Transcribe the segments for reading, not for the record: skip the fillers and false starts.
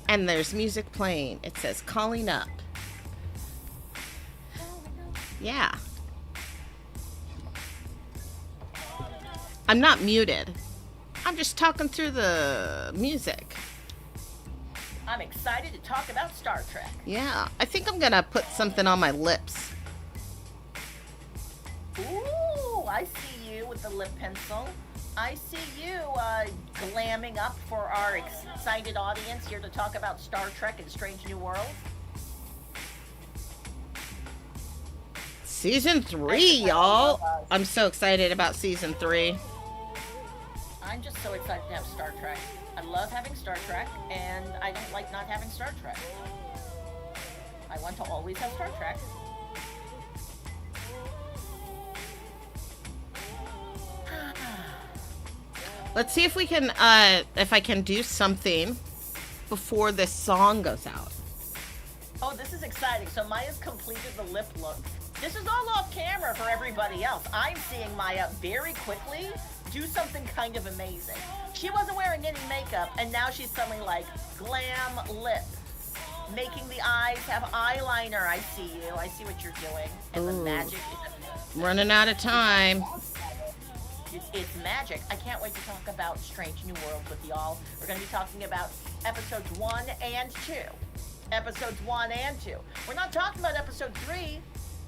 And there's music playing. It says calling up. Yeah. I'm not muted. I'm just talking through the music. I'm excited to talk about Star Trek. Yeah, I think I'm gonna put something on my lips. Ooh, I see you with the lip pencil. I see you glamming up for our excited audience here to talk about Star Trek and Strange New Worlds. Season 3, y'all. I'm so excited about season 3. I'm just so excited to have Star Trek. I love having Star Trek, and I don't like not having Star Trek. I want to always have Star Trek. Let's see if we can, if I can do something before this song goes out. Oh, this is exciting. So Maya's completed the lip look. This is all off camera for everybody else. I'm seeing Maya very quickly do something kind of amazing. She wasn't wearing any makeup, and now she's suddenly like glam lip. Making the eyes have eyeliner. I see you. I see what you're doing. And Ooh. the magic is Running out of time. It's magic. I can't wait to talk about Strange New Worlds with y'all. We're going to be talking about episodes 1 and 2. Episodes 1 and 2. We're not talking about episode 3.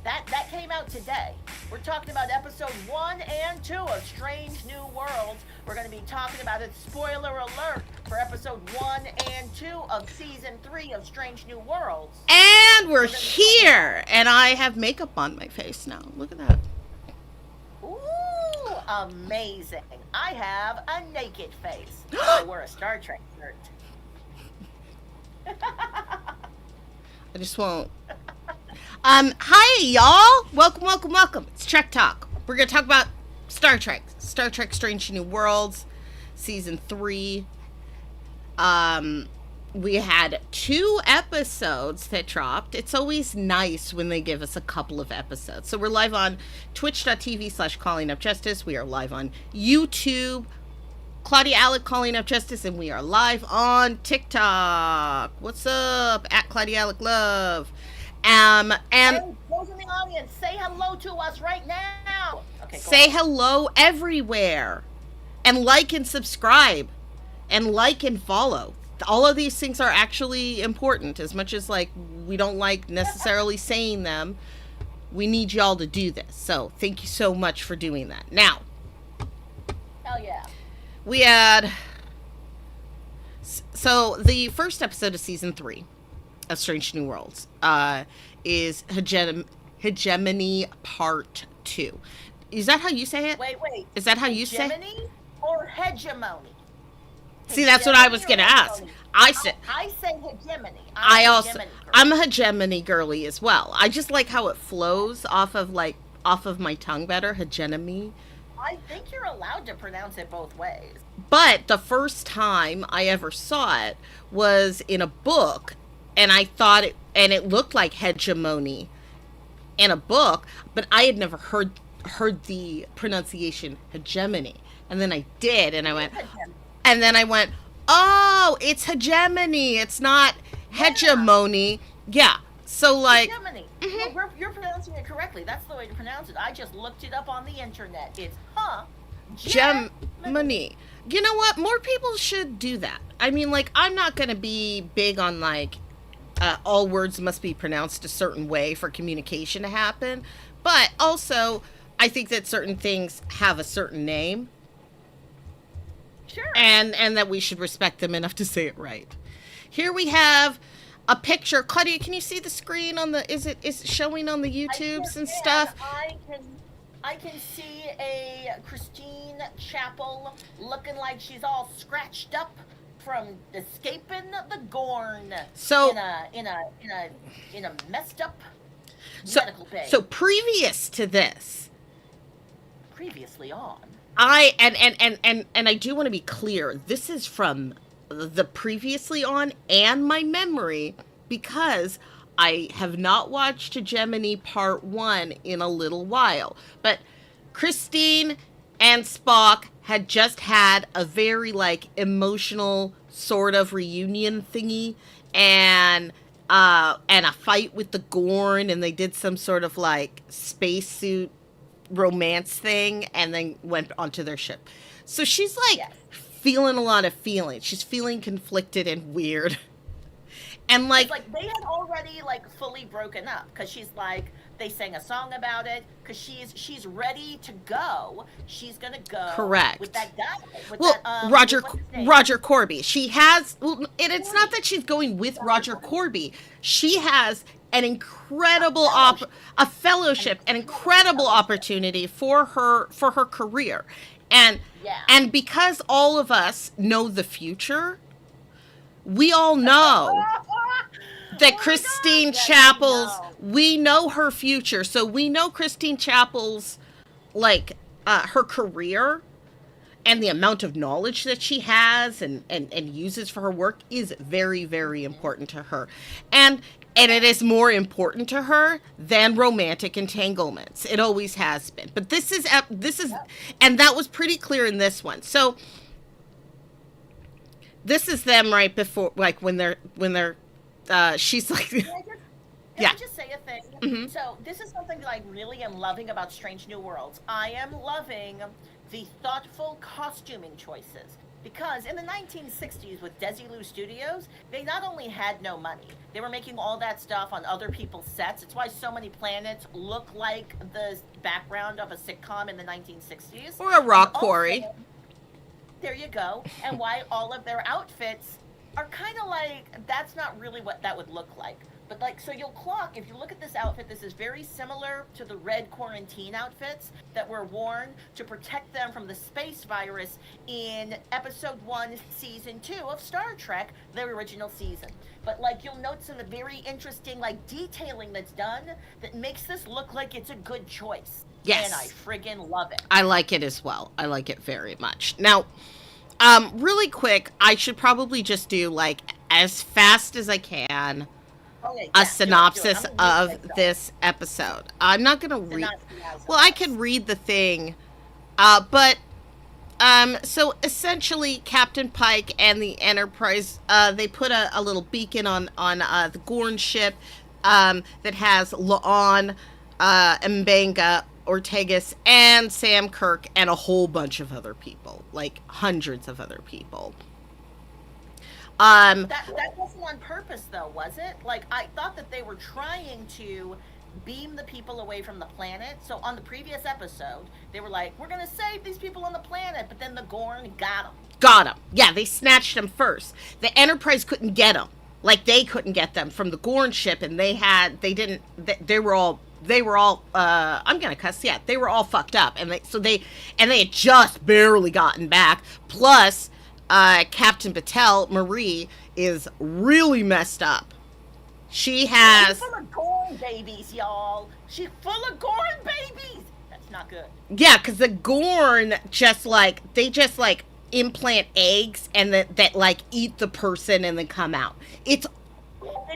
That came out today. We're talking about episode 1 and 2 of Strange New Worlds. We're going to be talking about it, spoiler alert, for episode 1 and 2 of season 3 of Strange New Worlds. And we're here! And I have makeup on my face now. Look at that. Ooh, amazing. I have a naked face. I wore a Star Trek shirt. I just won't. Hi, y'all. Welcome. It's Trek Talk. We're going to talk about Star Trek Strange New Worlds, season 3. We had 2 episodes that dropped. It's always nice when they give us a couple of episodes. So we're live on twitch.tv/callingupjustice. We are live on YouTube. Claudia, Alick, Calling Up Justice, and we are live on TikTok. What's up? At Claudia, Alick, Love. And hey, those in the audience, say hello to us right now. Okay, say hello everywhere, and like and subscribe, and like and follow. All of these things are actually important. As much as like we don't like necessarily saying them, we need y'all to do this. So thank you so much for doing that. Now, hell yeah. We had, so the first episode of season 3 of Strange New Worlds is Hegemony Part 2. Is that how you say it? Wait. Is that how you say it? Hegemony or hegemony? See, that's what I was going to ask. I say hegemony. I'm a hegemony girly as well. I just like how it flows off of my tongue better, hegemony. I think you're allowed to pronounce it both ways. But the first time I ever saw it was in a book, and I thought it looked like hegemony in a book, but I had never heard the pronunciation hegemony. And then I did, and I went, oh, it's hegemony. It's not hegemony. Yeah. So like, hegemony. Mm-hmm. Well, you're pronouncing it correctly. That's the way to pronounce it. I just looked it up on the internet. It's hegemony. You know what? More people should do that. I mean, like, I'm not going to be big on like all words must be pronounced a certain way for communication to happen, but also I think that certain things have a certain name. Sure. And that we should respect them enough to say it right. Here we have a picture. Claudia, can you see the screen on the, is it showing on the YouTubes and stuff? I can see a Christine Chapel looking like she's all scratched up from escaping the Gorn. So in a messed up medical bay. So previous to this, previously on, I do want to be clear. This is from the previously on and my memory, because I have not watched Hegemony Part 1 in a little while. But Christine and Spock had just had a very like emotional sort of reunion thingy, and a fight with the Gorn, and they did some sort of like spacesuit romance thing, and then went onto their ship. So she's like Yes. feeling a lot of feelings. She's feeling conflicted and weird. And like, It's like they had already like fully broken up because she's like they sang a song about it because she's ready to go. She's gonna go correct. with that guy. With Well, that Roger what's his name? Roger Corby. She has, well, and it's not that she's going with Roger Corby. She has an incredible a fellowship, an incredible opportunity for her career, and Yeah. and because all of us know the future, we all know that Oh my Christine God, yes, Chapel's, I know. we know her future, so we know Christine Chapel's, like, her career and the amount of knowledge that she has and uses for her work is very, very important to her. And it is more important to her than romantic entanglements. It always has been. But this is, and that was pretty clear in this one. So this is them right before, like, when they're, she's like, Can I yeah. just say a thing? Mhm. So this is something that I really am loving about Strange New Worlds. I am loving the thoughtful costuming choices. Because in the 1960s with Desilu Studios, they not only had no money, they were making all that stuff on other people's sets. It's why so many planets look like the background of a sitcom in the 1960s. Or a rock And quarry. also, there you go. And why all of their outfits are kind of like, that's not really what that would look like. But like, so you'll clock, if you look at this outfit, this is very similar to the red quarantine outfits that were worn to protect them from the space virus in episode 1, season 2 of Star Trek, the original season. But like, you'll note some very interesting like detailing that's done that makes this look like it's a good choice. Yes. And I friggin' love it. I like it as well. I like it very much. Now, really quick, I should probably just do, like, as fast as I can, Okay, a yeah, synopsis do it. I'm gonna read of this episode. I'm not going to read. Synopsis. Well, I can read the thing, but so essentially, Captain Pike and the Enterprise, they put a little beacon on the Gorn ship that has La'an, M'Benga, Ortegas, and Sam Kirk, and a whole bunch of other people, like hundreds of other people. That wasn't on purpose, though, was it? Like, I thought that they were trying to beam the people away from the planet. So on the previous episode, they were like, "We're gonna save these people on the planet," but then the Gorn got them. Got them. Yeah, they snatched them first. The Enterprise couldn't get them. Like, they couldn't get them from the Gorn ship, and they were all, I'm gonna cuss, yeah, they were all fucked up, and they had just barely gotten back. Plus, Captain Patel, Marie, is really messed up. She's full of Gorn babies, y'all. She's full of Gorn babies. That's not good. Yeah, because the Gorn they just implant eggs and that like eat the person and then come out. It's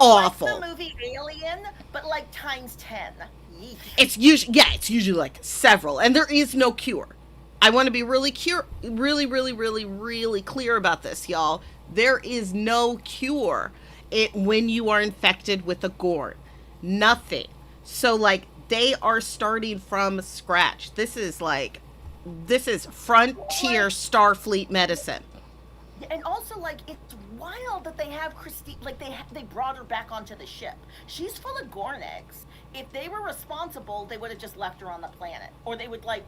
awful. Like the movie Alien, but like times 10. Yeesh. It's usually like several, and there is no cure. I want to be really clear about this, y'all. There is no cure when you are infected with a Gorn. Nothing. So like they are starting from scratch. This is frontier Starfleet medicine. And also, like, it's wild that they have Christine, like, they brought her back onto the ship. She's full of Gorn eggs. If they were responsible, they would have just left her on the planet. Or they would, like,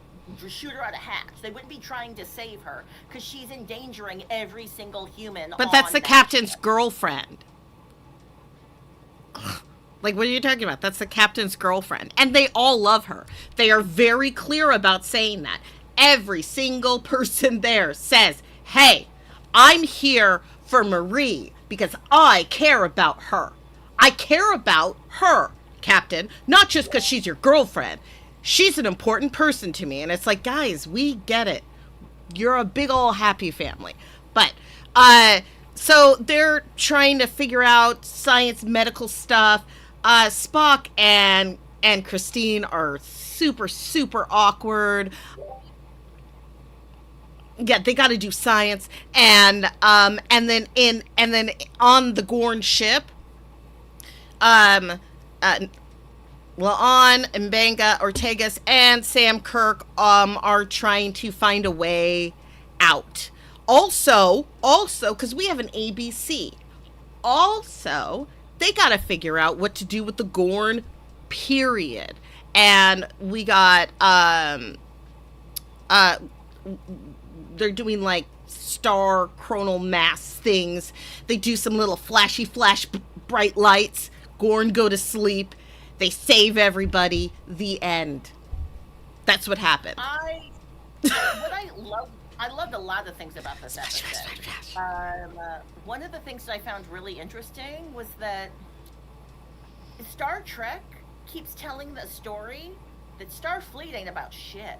shoot her out a hatch. They wouldn't be trying to save her, because she's endangering every single human. But that's the that captain's ship. girlfriend. Like, what are you talking about? That's the captain's girlfriend. And they all love her. They are very clear about saying that. Every single person there says, hey, I'm here for Marie because I care about her. I care about her, Captain, not just because she's your girlfriend. She's an important person to me. And it's like, guys, we get it. You're a big ol' happy family. But, so they're trying to figure out science, medical stuff. Spock and Christine are super, super awkward. yeah, they got to do science, and then on the Gorn ship, um, uh, La'an, Mbanga, Ortegas, and Sam Kirk are trying to find a way out. Also, because we have an ABC. Also, they got to figure out what to do with the Gorn. Period. And we got uh they're doing like star chronal mass things. They do some little bright lights. Gorn go to sleep. They save everybody. The end. That's what happened. I loved a lot of things about this episode. One of the things that I found really interesting was that Star Trek keeps telling the story that Starfleet ain't about shit.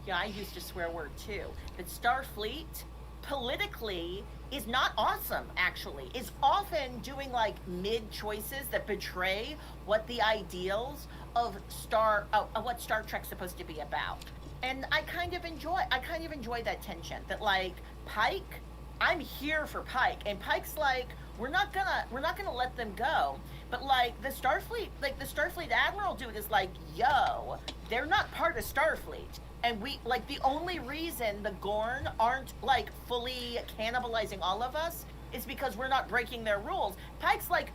Yeah, I used a swear word too. That Starfleet politically is not awesome, actually. Is often doing like mid choices that betray what the ideals of what Star Trek's supposed to be about. And I kind of enjoy that tension. That like Pike, I'm here for Pike, and Pike's like, we're not gonna let them go. But like the Starfleet Admiral dude is like, yo, they're not part of Starfleet. And we, like, the only reason the Gorn aren't, like, fully cannibalizing all of us is because we're not breaking their rules. Pike's like,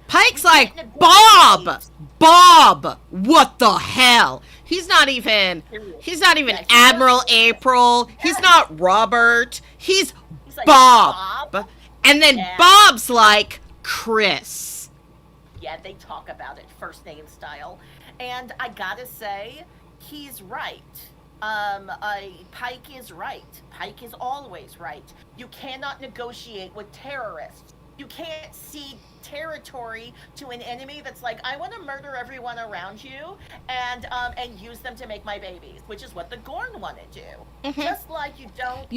Pike's like, Bob, what the hell? He's not even yeah, Admiral April. He's not Robert. He's like, Bob. And then Bob's like, Chris. Yeah, they talk about it first name style. And I gotta say, he's right. Pike is right. Pike is always right. You cannot negotiate with terrorists. You can't cede territory to an enemy that's like, I want to murder everyone around you and use them to make my babies, which is what the Gorn want to do. Mm-hmm. Just like you don't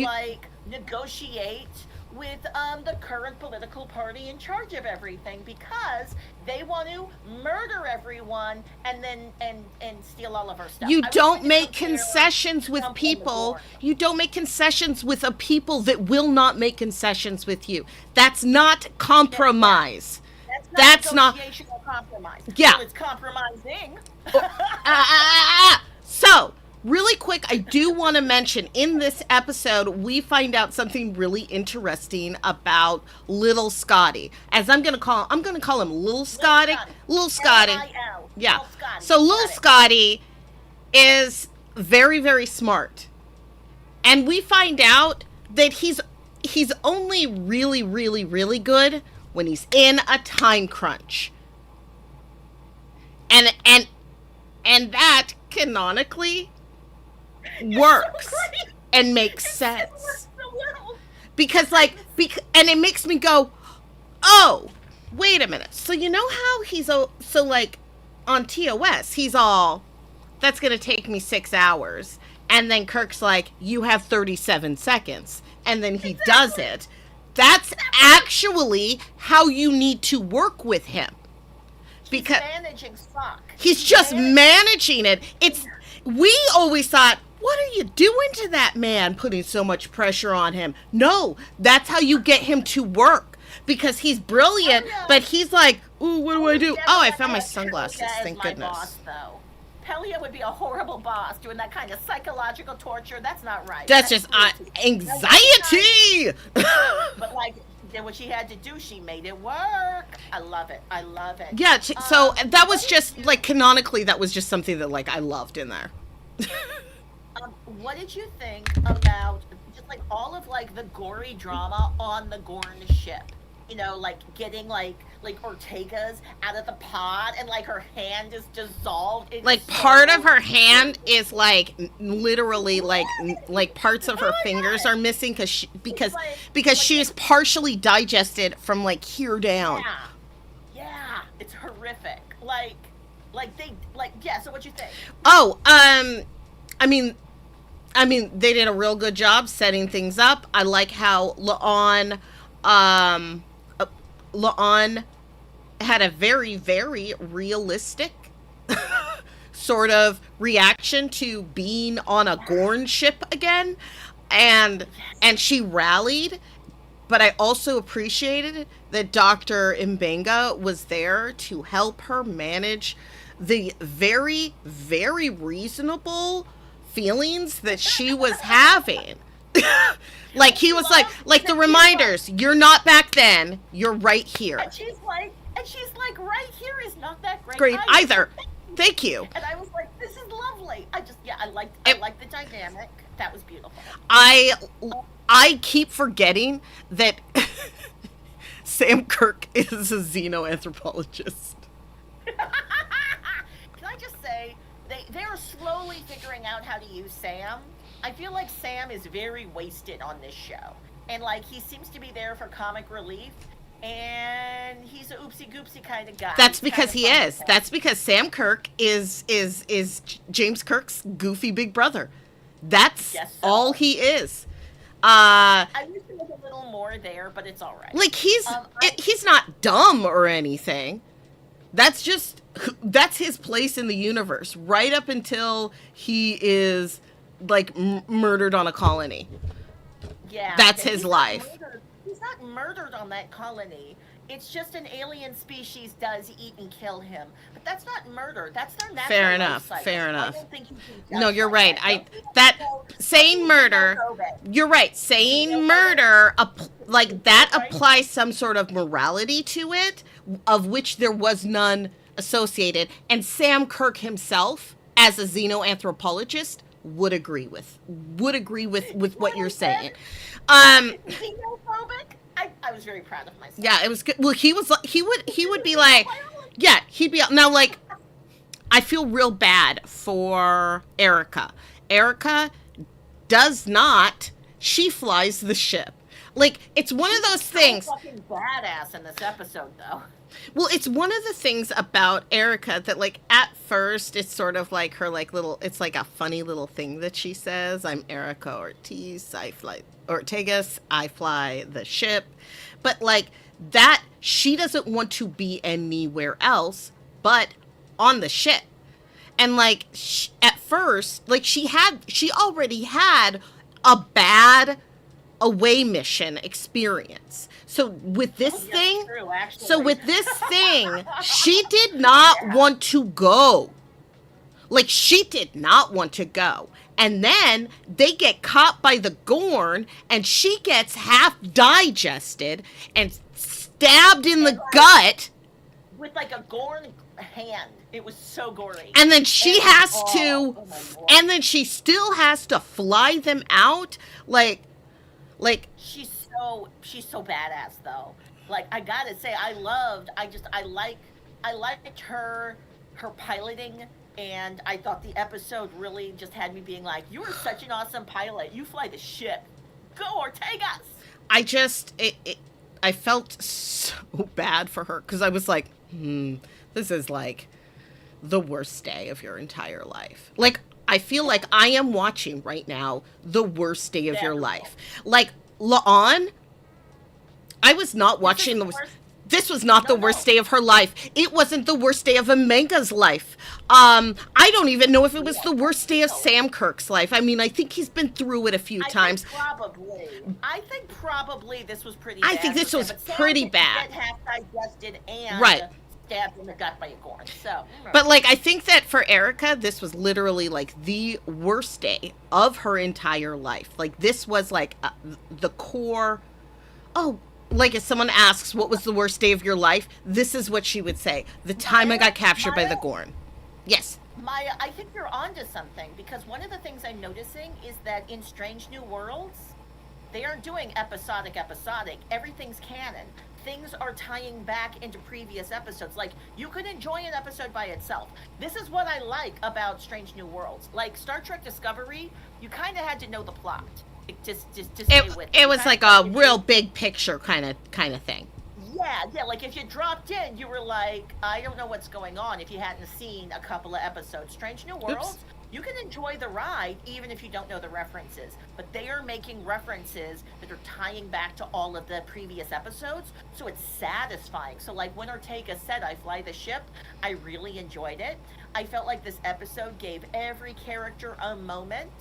negotiate with the current political party in charge of everything, because they want to murder everyone and then and steal all of our stuff. You don't make concessions with people. You don't make concessions with a people that will not make concessions with you. That's not compromise. That's not compromise. Yeah. So it's compromising. So, really quick, I do want to mention in this episode, we find out something really interesting about Little Scotty. As I'm going to call him Little Scotty. Little Scotty. Yeah. Little Scotty. So Little Scotty is very, very smart. And we find out that he's only really, really, really good when he's in a time crunch. And that canonically works and makes sense. Because and it makes me go, oh, wait a minute. So you know how he's so like on TOS, he's all, that's going to take me 6 hours. And then Kirk's like, you have 37 seconds. And then he does it. That's actually how you need to work with him. Because managing Spock. He's just managing it. We always thought, what are you doing to that man, putting so much pressure on him? No, that's how you get him to work. Because he's brilliant, but he's like, ooh, what do I do? Oh, I found my sunglasses, thank goodness. Boss, though. Pelia would be a horrible boss doing that kind of psychological torture. That's not right. That's just anxiety. But like, then what she had to do, she made it work. I love it. Yeah, so that was just like canonically, that was just something that like I loved in there. What did you think about just like all of like the gory drama on the Gorn ship? You know, like getting like Ortega's out of the pod and like her hand is dissolved. Like part of her hand is like literally like parts of her fingers are missing because she's partially digested from like here down. Yeah, it's horrific. So what you think? Oh, I mean, they did a real good job setting things up. I like how La'an had a very, very realistic sort of reaction to being on a Gorn ship again. and she rallied, but I also appreciated that Dr. Mbenga was there to help her manage the very, very reasonable feelings that she was having. Like he was like the reminders, you're not back then, you're right here. And she's like, right here is not that great, Great either. Thank you. And I was like, this is lovely. I liked the dynamic. That was beautiful. I keep forgetting that Sam Kirk is a xenoanthropologist. Can I just say, they're slowly figuring out how to use Sam. I feel like Sam is very wasted on this show. And like he seems to be there for comic relief. And he's a oopsie goopsie kind of guy. That's because he is. That's because Sam Kirk is James Kirk's goofy big brother. That's all he is. I wish there was a little more there, but it's all right. Like he's not dumb or anything. That's his place in the universe right up until he is like murdered on a colony. Yeah, that's his life. He's not murdered on that colony. It's just an alien species does eat and kill him. But that's not murder. That's their natural Fair enough. cycle. Fair enough. I don't think you can No, you're right. that. Saying murder. You're right. Saying murder, like that applies some sort of morality to it, of which there was none associated. And Sam Kirk himself, as a xenoanthropologist, would agree with what you're saying. Xenophobic? I was very proud of myself. Yeah, it was good. Well, he would be like, yeah, he'd be now like, I feel real bad for Erica. Erica does not. She flies the ship. Like it's one of those things. Fucking badass in this episode, though. Well, it's one of the things about Erica that, like, at first, it's sort of like her, like, it's like a funny little thing that she says. I'm Erica Ortiz, Ortegas, I fly the ship. But, like, that, she doesn't want to be anywhere else but on the ship. And, like, at first, like, she already had a bad away mission experience. So with this thing, she did not want to go. Like she did not want to go. And then they get caught by the Gorn and she gets half digested and stabbed in the gut. With like a Gorn hand. It was so gory. And then she and then she still has to fly them out. Like she's so badass though. Like I gotta say, I liked her piloting, and I thought the episode really just had me being like, you are such an awesome pilot. You fly the ship. Go Ortegas. I felt so bad for her because I was like, this is like the worst day of your entire life. Like I feel like I am watching right now the worst day of your life. Like La'an, I was not watching this was not the worst day of her life. It wasn't the worst day of Mbenga's life. I don't even know if it was the worst day of Sam Kirk's life. I mean, I think he's been through it a few times. I think probably this was pretty bad. I think this was pretty bad. Get half digested and stabbed in the gut by a Gorn. So, but like, I think that for Erica, this was literally like the worst day of her entire life. Like this was like the core. Oh, like if someone asks what was the worst day of your life, this is what she would say: the time I got captured by the Gorn. Yes. Maya, I think you're onto something, because one of the things I'm noticing is that in Strange New Worlds, they aren't doing episodic. Everything's canon. Things are tying back into previous episodes. Like, you could enjoy an episode by itself. This is what I like about Strange New Worlds. Like Star Trek Discovery, you kind of had to know the plot to stay with it. It was like a real big picture kind of thing. Yeah, like if you dropped in, you were like, I don't know what's going on if you hadn't seen a couple of episodes. Strange New Worlds, you can enjoy the ride even if you don't know the references, but they are making references that are tying back to all of the previous episodes, so it's satisfying. So like when Ortega said, I fly the ship, I really enjoyed it. I felt like this episode gave every character a moment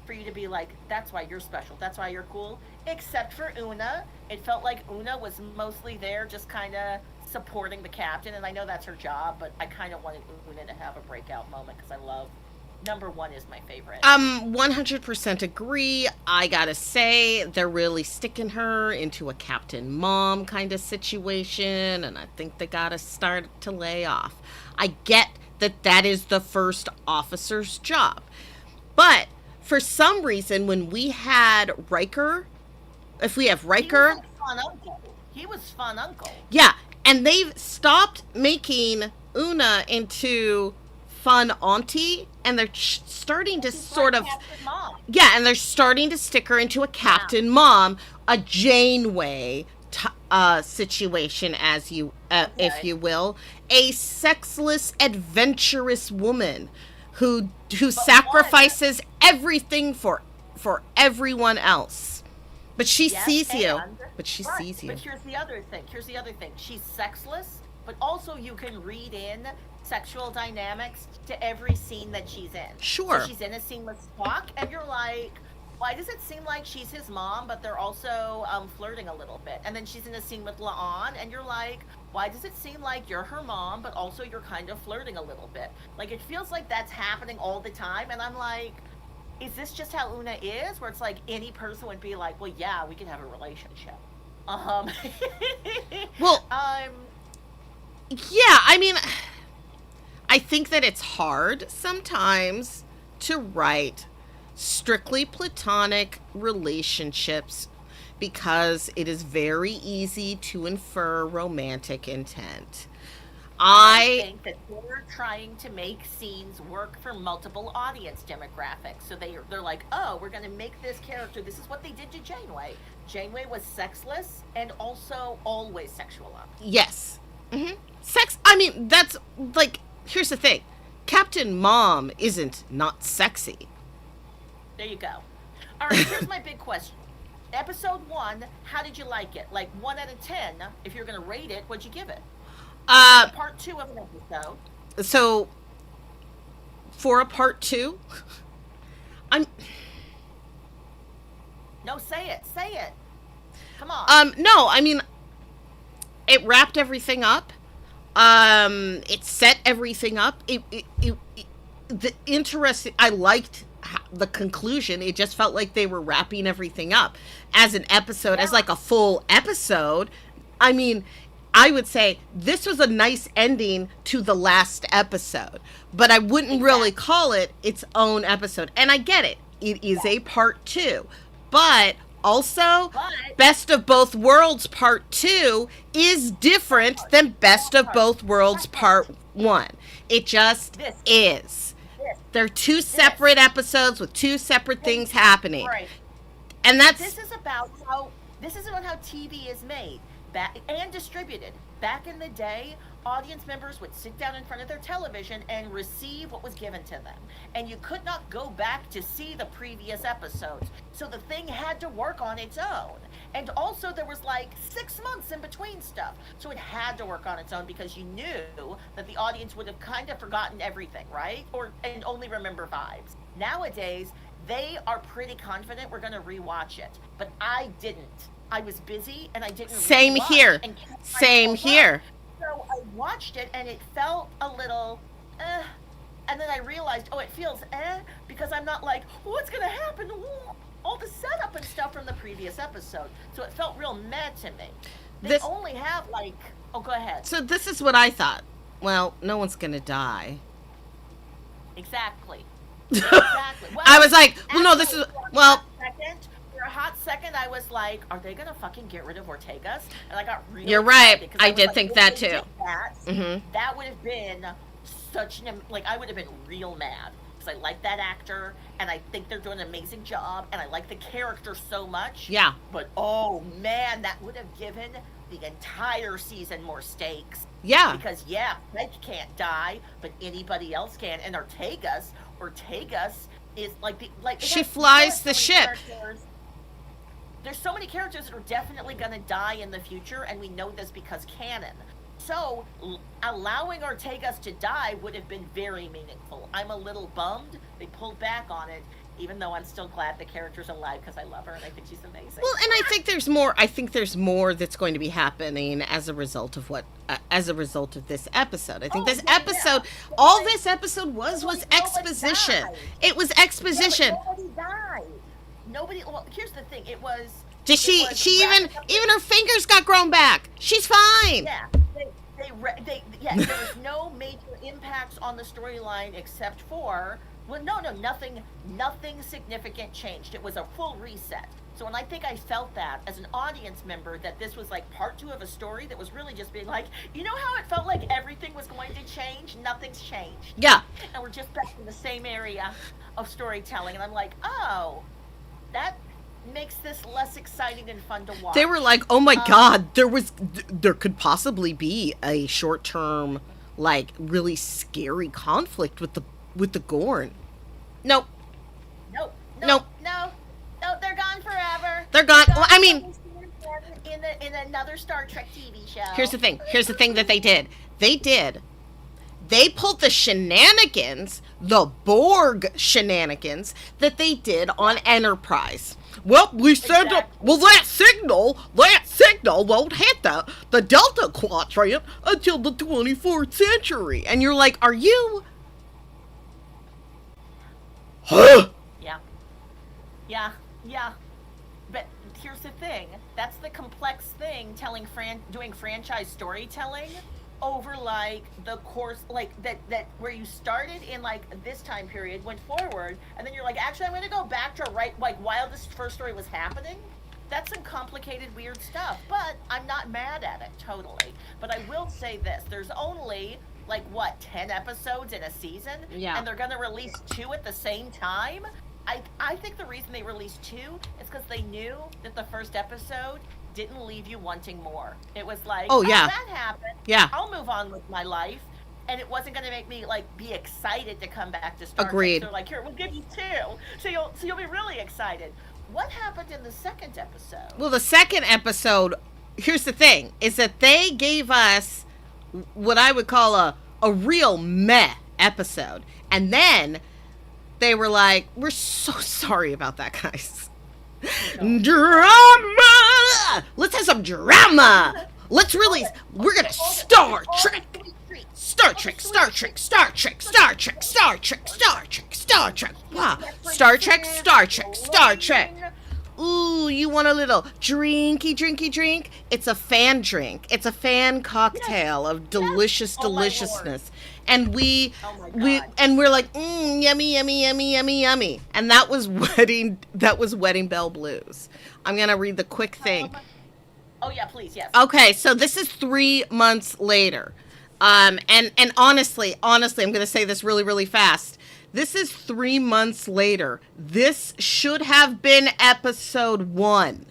for you to be like, that's why you're special, that's why you're cool. Except for Una. It felt like Una was mostly there just kind of supporting the captain, and I know that's her job, but I kind of wanted Una to have a breakout moment because I love number one is my favorite. 100% agree. I gotta say, they're really sticking her into a Captain Mom kind of situation, and I think they gotta start to lay off. I get that that is the first officer's job. But for some reason, when we had Riker, if we have He was Riker, like fun uncle. He was fun uncle. yeah, and they've stopped making Una into fun auntie, and they're starting to She's sort like of, Captain Mom. yeah, and they're starting to stick her into a Yeah. Captain Mom, a Janeway situation, as you, if Okay. you will, a sexless, adventurous woman who But one, sacrifices everything for everyone else. But she yes, sees you. and But she right. sees you. But here's the other thing. Here's the other thing. She's sexless, but also you can read in sexual dynamics to every scene that she's in. So Sure. she's in a scene with Spock, and you're like, why does it seem like she's his mom, but they're also flirting a little bit? And then she's in a scene with La'an, and you're like, why does it seem like you're her mom, but also you're kind of flirting a little bit? Like, it feels like that's happening all the time, and I'm like, is this just how Una is? Where it's like any person would be like, well, yeah, we could have a relationship. Um, Well, um, yeah, I mean, I think that it's hard sometimes to write strictly platonic relationships because it is very easy to infer romantic intent. I I, think that they're trying to make scenes work for multiple audience demographics. So they're like, oh, we're going to make this character. This is what they did to Janeway. Janeway was sexless and also always sexualized. yes. Sex, I mean, that's like, here's the thing, Captain Mom isn't not sexy. There you go. All right, here's my big question. Episode one, how did you like it? Like 1 out of 10, if you're going to rate it, what'd you give it? Uh, Part two of an episode. so for a part two, I'm, No, say it. Say it. Come on. no, I mean, it wrapped everything up. It set everything up. The interesting. I liked the conclusion. It just felt like they were wrapping everything up as an episode, as Yeah. like a full episode. I mean, I would say this was a nice ending to the last episode, but I wouldn't really Exactly. call it its own episode. And I get it. It is a part two, but also But Best of Both Worlds Part 2 is different than Best of Both Worlds Part 1. It just this, is. this, They're two this. separate episodes with two separate things happening. Right. And This that's, is about how TV is made back and distributed. Back in the day, audience members would sit down in front of their television and receive what was given to them. And you could not go back to see the previous episodes. So the thing had to work on its own. And also there was like 6 months in between stuff. So it had to work on its own because you knew that the audience would have kind of forgotten everything, right? And only remember vibes. Nowadays, they are pretty confident we're going to rewatch it. But I didn't. I was busy and I didn't same rewatch here. and kept Same myself up. here. So I watched it and it felt a little, and then I realized, oh, it feels because I'm not like, what's gonna happen? Ooh, all the setup and stuff from the previous episode. So it felt real mad to me. They This, only have like, oh, go ahead. so this is what I thought. Well, no one's going to die. Exactly. Exactly. Well, I was like, well, no, this actually, is, well, for a hot second, I was like, are they gonna fucking get rid of Ortegas? And I got really you're right. excited, 'cause I was did like, think if that they too. did that, Mm-hmm. that would have been such an like I would have been real mad because I like that actor and I think they're doing an amazing job and I like the character so much. Yeah. But oh man, that would have given the entire season more stakes. Yeah. Because yeah, Pike can't die, but anybody else can. And Ortegas is like She flies the ship. There's so many characters that are definitely going to die in the future, and we know this because canon. So allowing Ortegas to die would have been very meaningful. I'm a little bummed they pulled back on it. even though I'm still glad the character's alive because I love her and I think she's amazing. Well, and I think there's more. I think there's more that's going to be happening as a result of as a result of this episode. I think this episode, all this episode was exposition. It was exposition. Yeah, nobody died. Nobody. Well, here's the thing. It was. Did she even her fingers got grown back. She's fine. Yeah. There was no major impacts on the storyline except for, well, nothing significant changed. It was a full reset. So when I think I felt that as an audience member, that this was like part 2 of a story that was really just being like, you know how it felt like everything was going to change? Nothing's changed. Yeah. And we're just back in the same area of storytelling. And I'm like, oh, that makes this less exciting and fun to watch. They were like, oh my God, there could possibly be a short-term, like, really scary conflict with the Gorn. Nope. Nope. Nope. No, they're gone forever. They're gone. Well, I mean, in another Star Trek TV show. Here's the thing that they did. They pulled the shenanigans, the Borg shenanigans that they did on Enterprise. Well, we sent up. Well, that signal won't hit the Delta Quadrant until the 24th century. And you're like, are you? Huh? Yeah. But here's the thing. That's the complex thing. Doing franchise storytelling over like the course, like that where you started in like this time period, went forward, and then you're like, actually, I'm going to go back to like while this first story was happening. That's some complicated, weird stuff. But I'm not mad at it totally. But I will say this: there's only like 10 episodes in a season, and they're going to release 2 at the same time. I think the reason they released 2 is because they knew that the first episode didn't leave you wanting more. It was like, oh that happened. Yeah. I'll move on with my life. And it wasn't going to make me like be excited to come back to Star Trek. Agreed. So like, here, we'll give you 2. So you'll be really excited. What happened in the second episode? Well, the second episode, here's the thing, is that they gave us what I would call a real meh episode. And then they were like, we're so sorry about that, guys. Drama! Let's have some drama! We're gonna Star Trek! Wow. Star Trek. Ooh, you want a little drink? It's a fan drink. It's a fan cocktail of deliciousness. And we're like, yummy. And that was Wedding Bell Blues. I'm gonna read the quick thing. Oh yeah, please, yes. Okay, so this is 3 months later. And honestly, I'm gonna say this really, really fast. This is 3 months later. This should have been episode 1.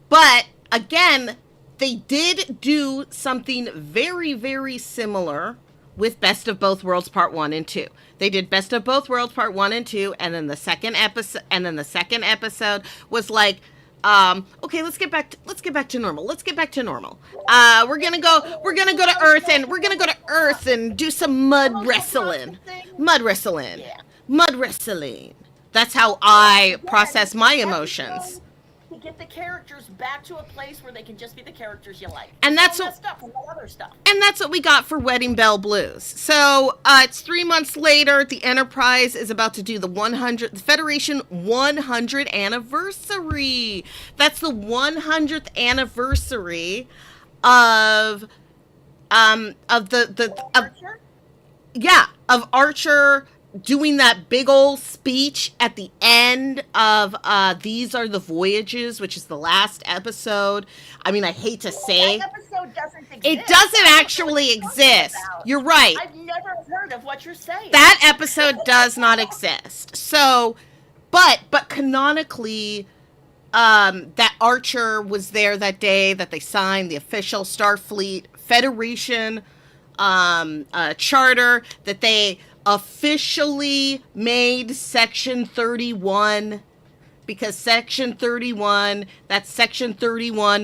But again, they did do something very, very similar with Best of Both Worlds Part 1 and 2. They did Best of Both Worlds Part 1 and 2, and then the second episode was like, okay, let's get back to normal. We're gonna go to Earth and do some mud wrestling. That's how I process my emotions. To get the characters back to a place where they can just be the characters you like. And that's what other stuff. And that's what we got for Wedding Bell Blues. So it's 3 months later. The Enterprise is about to do the Federation 100 anniversary. That's the 100th anniversary of Archer doing that big old speech at the end of These Are the Voyages, which is the last episode. I mean, I hate to say that episode doesn't exist. It doesn't actually exist. You're right. I've never heard of what you're saying. That episode does not exist. So, but canonically, that Archer was there that day that they signed the official Starfleet Federation charter, that they officially made Section 31, because Section 31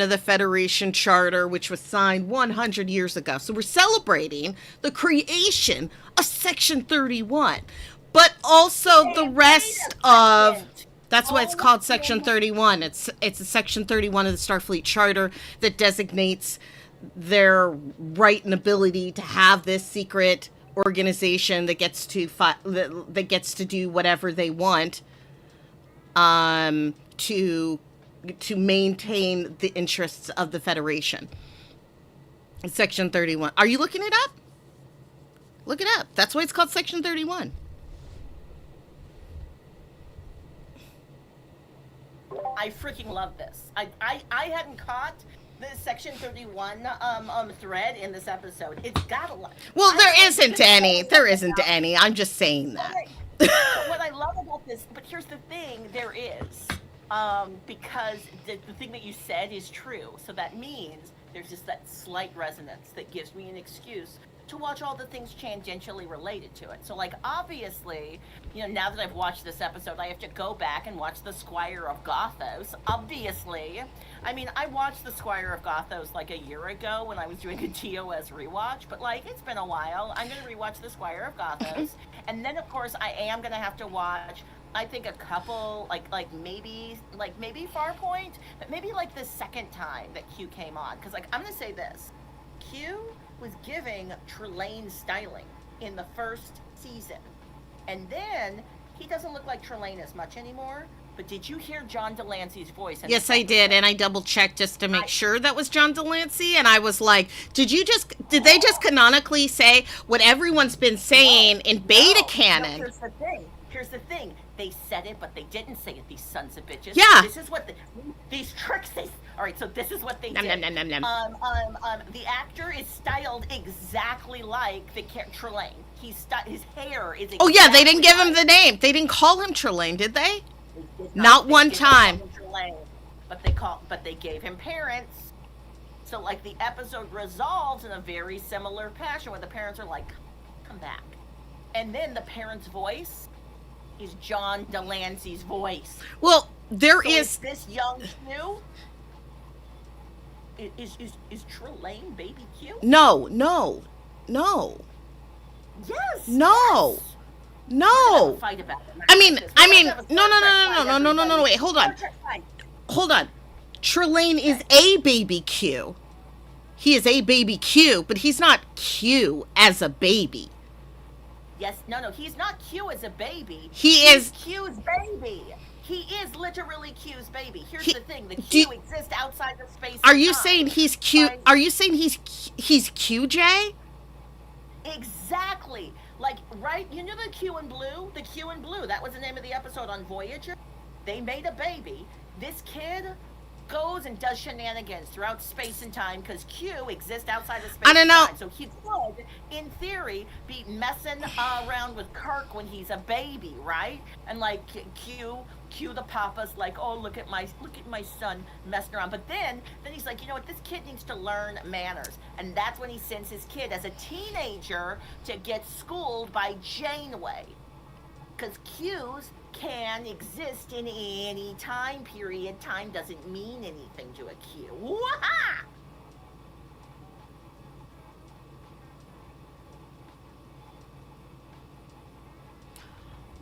of the Federation Charter, which was signed 100 years ago. So we're celebrating the creation of Section 31. but also the rest of... That's why it's Oh, called Section 31. It's a Section 31 of the Starfleet Charter that designates their right and ability to have this secret organization that gets to that gets to do whatever they want, to maintain the interests of the Federation. Section 31. Are you looking it up? Look it up. That's why it's called Section 31. I freaking love this. I hadn't caught the Section 31 thread in this episode. It's got a lot. Well, there isn't any. There isn't any. I'm just saying that. But what I love about this, but here's the thing, there is. Because the thing that you said is true. So that means there's just that slight resonance that gives me an excuse to watch all the things tangentially related to it. So, like, obviously, you know, now that I've watched this episode, I have to go back and watch The Squire of Gothos. Obviously. I mean, I watched The Squire of Gothos like a year ago when I was doing a TOS rewatch, but, like, it's been a while. I'm going to rewatch The Squire of Gothos. And then, of course, I am going to have to watch, I think, a couple, like maybe Farpoint, but maybe, like, the second time that Q came on. Because, like, I'm going to say this. Q was giving Trelane styling in the first season. And then he doesn't look like Trelane as much anymore. But did you hear John Delancey's voice? Yes, I did, and I double checked just to make sure that was John Delancey, and I was like, did they just canonically say what everyone's been saying in beta canon? No, here's the thing. They said it, but they didn't say it, these sons of bitches. Yeah. This is what these tricks all right, so this is what they did. The actor is styled exactly like the Trelane. His hair is exactly... Oh, yeah, they didn't give him the name. They didn't call him Trelane, did they? Not one time. But they gave him parents. So, like, the episode resolves in a very similar fashion where the parents are like, come back. And then the parents' voice is John Delancey's voice. Well, there so is this young Q. Is Trelane baby Q? No. Yes. No. Yes. No. Fight about it. I mean, no. Wait, hold on. Trelane is a baby Q. He is a baby Q, but he's not Q as a baby. Yes, no, he's not Q as a baby. He's Q's baby. He is literally Q's baby. Here's the thing: the Q exists outside of space. Are you saying he's Q? Are you saying he's QJ? Exactly. Like, right? You know the Q and Blue? The Q and Blue. That was the name of the episode on Voyager. They made a baby. This kid goes and does shenanigans throughout space and time because Q exists outside of space and time. So he could, in theory, be messing around with Kirk when he's a baby, right? And like Q the papa's like, oh, look at my son messing around. But then he's like, you know what? This kid needs to learn manners, and that's when he sends his kid as a teenager to get schooled by Janeway, because Q's can exist in any time period. Time doesn't mean anything to a Q. Wah-ha!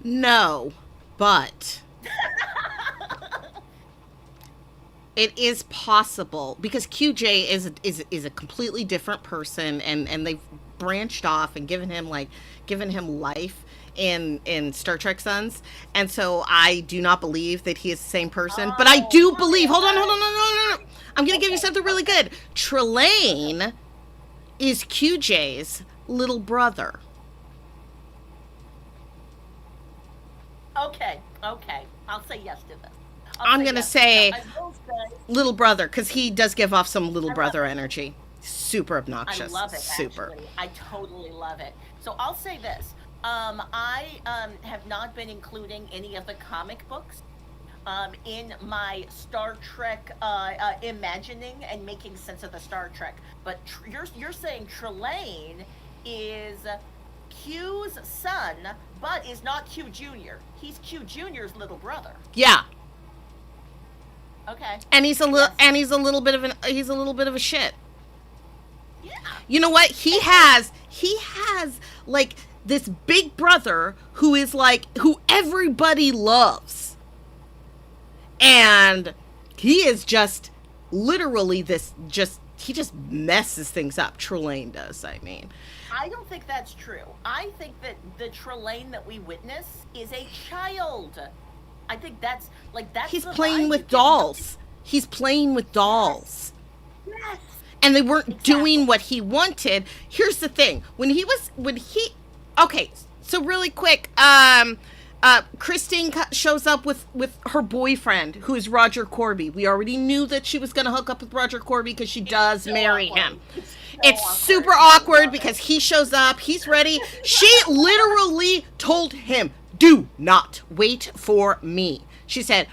No, but it is possible because QJ is a completely different person, and they've branched off and given him life in Star Trek Sons, and so I do not believe that he is the same person. But I do believe. Hold on. No. I'm gonna give you something really good. Trelane is QJ's little brother. Okay. I'll say yes to this. I'm going to say little brother, because he does give off some little brother energy. Super obnoxious. I love it, Super. Actually. I totally love it. So I'll say this. I have not been including any of the comic books in my Star Trek imagining and making sense of the Star Trek. But you're saying Trelane is Q's son, but is not Q Jr. He's Q Jr.'s little brother. Yeah. Okay. And he's a little bit of a shit. Yeah. You know what? He has like this big brother who is like, who everybody loves. And he is just literally he just messes things up. Trelane does, I mean. I don't think that's true. I think that the Trelane that we witness is a child. I think that's He's the playing vibe with you get. dolls. He's playing with dolls. Yes. And they weren't Exactly. doing what he wanted. Here's the thing. Okay, so really quick, Christine shows up with her boyfriend, who is Roger Corby. We already knew that she was going to hook up with Roger Corby because she does marry him. It's super awkward because he shows up, he's ready. She literally told him, "Do not wait for me." She said,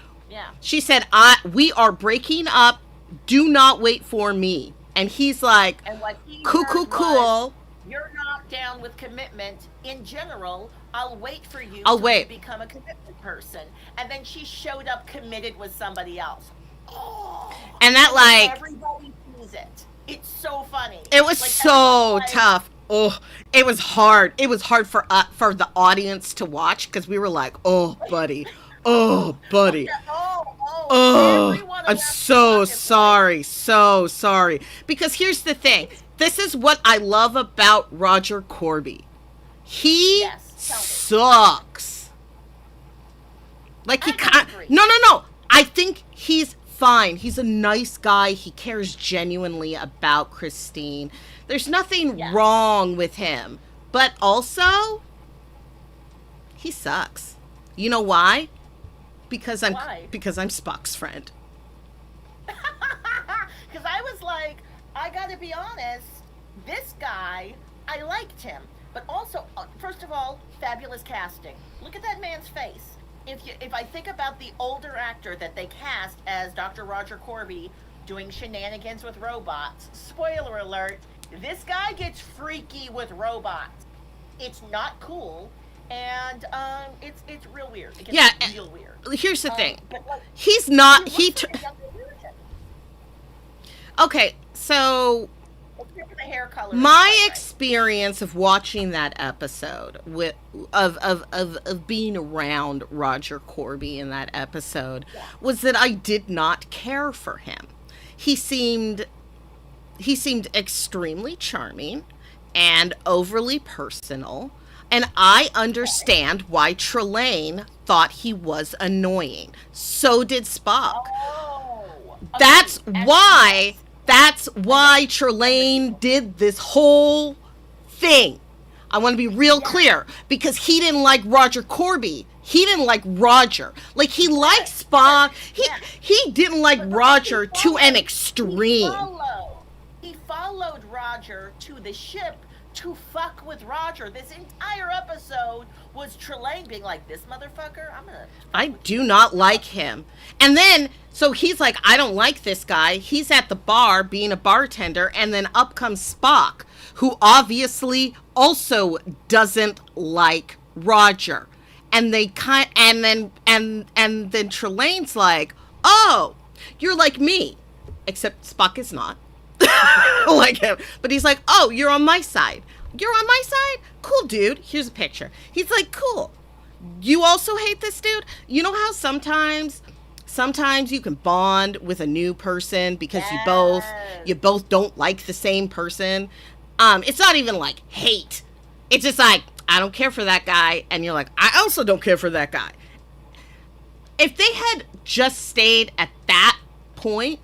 "We are breaking up. Do not wait for me." And he's like, And what he cool, heard cool, was, cool. "You're not down with commitment in general. I'll wait for you I'll till wait." you become a commitment person." And then she showed up committed with somebody else. Oh, And that, like, everybody sees it. It's so funny. it was Like, so everyone's like, tough. Oh, it was hard. It was hard for the audience to watch because we were like, "Oh, buddy. Oh, buddy. Oh, everyone I'm around so the sorry. So sorry." Because here's the thing. This is what I love about Roger Corby. He Yes, tell me. sucks. Like, he I can't. disagree. No. I think he's fine. He's a nice guy. He cares genuinely about Christine. There's nothing Yeah. wrong with him. But also, he sucks. You know why? Because I'm Why? Spock's friend. Because I was like, I gotta be honest, this guy, I liked him. But also, first of all, fabulous casting. Look at that man's face. If I think about the older actor that they cast as Dr. Roger Corby doing shenanigans with robots, spoiler alert, this guy gets freaky with robots. It's not cool, and it's real weird. It gets real weird. Here's the thing. But like, He's not. he He. looks like a younger version. Okay, so Except for the hair color. and my the eyebrows. experience of watching that episode of being around Roger Corby in that episode was that I did not care for him. He seemed extremely charming and overly personal, and I understand why Trelane thought he was annoying. So did Spock. Oh. That's Actually, why Trelane did this whole thing. I want to be real clear because he didn't like Roger Corby. He didn't like Roger. Like, he liked Spock. He didn't like Roger to an extreme. He followed Roger to the ship to fuck with Roger. This entire episode was Trelane being like, "This motherfucker, I'm gonna." I do not like him. And then, so he's like, "I don't like this guy." He's at the bar being a bartender, and then up comes Spock, who obviously also doesn't like Roger. And then Trelane's like, "Oh, you're like me." Except Spock is not. Like him. But he's like, "Oh, you're on my side. You're on my side? Cool, dude. Here's a picture." He's like, "Cool. You also hate this dude?" You know how sometimes you can bond with a new person because you both don't like the same person. It's not even like hate. It's just like, I don't care for that guy, and you're like, I also don't care for that guy. If they had just stayed at that point,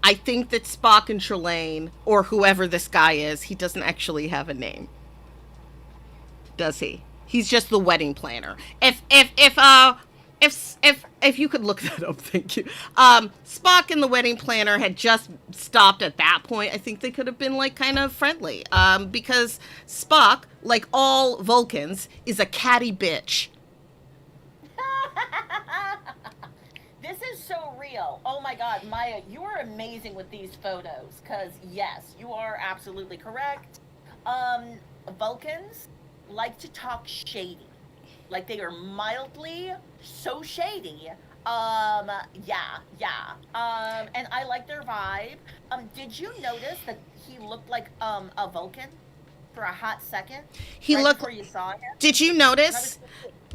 I think that Spock and Trelane, or whoever this guy is, he doesn't actually have a name, does he? He's just the wedding planner. If you could look that up, thank you. Spock and the wedding planner had just stopped at that point, I think they could have been like kind of friendly. Because Spock, like all Vulcans, is a catty bitch. This is so real. Oh my God, Maya, you are amazing with these photos. Cause yes, you are absolutely correct. Vulcans like to talk shady. Like, they are mildly so shady. And I like their vibe. Did you notice that he looked like a Vulcan? for a hot second. He Right looked. before you saw him. Did you And I notice was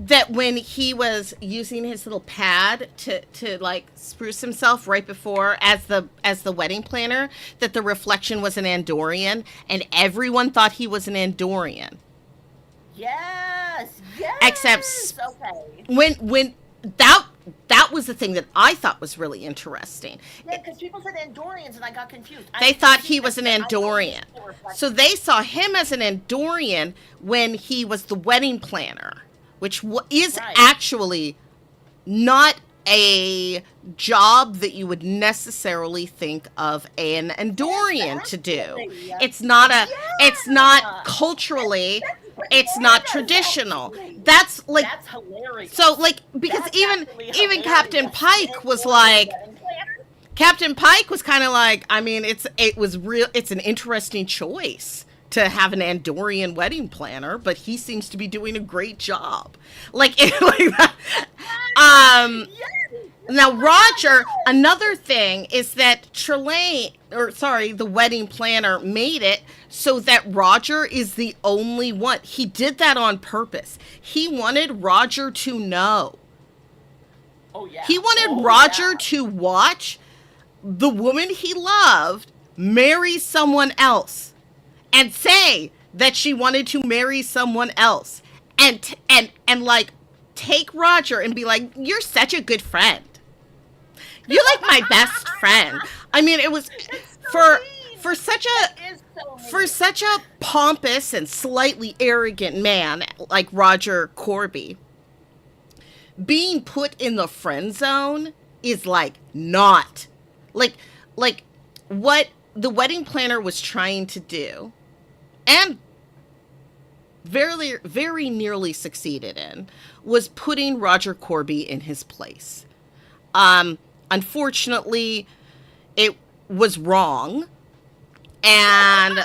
that when he was using his little pad to like spruce himself right before as the wedding planner, that the reflection was an Andorian, and everyone thought he was an Andorian, yes, except yes. Okay. when that was the thing that I thought was really interesting. Yeah, because people said Andorians, and I got confused. I They didn't thought see he them, was an but I noticed Andorian. the reflection. So they saw him as an Andorian when he was the wedding planner, which is Right. actually not a job that you would necessarily think of an Andorian to do. Exactly. It's not a it's Yeah. not culturally, it's not Bananas, traditional. actually. That's like That's hilarious. so like because That's even actually even hilarious. Captain Pike was Andorian like wedding planner? Captain Pike was kind of like, I mean, it's an interesting choice to have an Andorian wedding planner, but he seems to be doing a great job. Like, like that. Yes. Now Roger, another thing is that the wedding planner made it so that Roger is the only one. He did that on purpose. He wanted Roger to know. Oh yeah. He wanted Oh, Roger yeah. to watch the woman he loved marry someone else and say that she wanted to marry someone else and like take Roger and be like, you're such a good friend. You're like my best friend. I mean, it was for such a It's so for such a pompous and slightly arrogant man like Roger Corby, being put in the friend zone is like not like what the wedding planner was trying to do and very nearly succeeded in was putting Roger Corby in his place. Unfortunately, it was wrong, and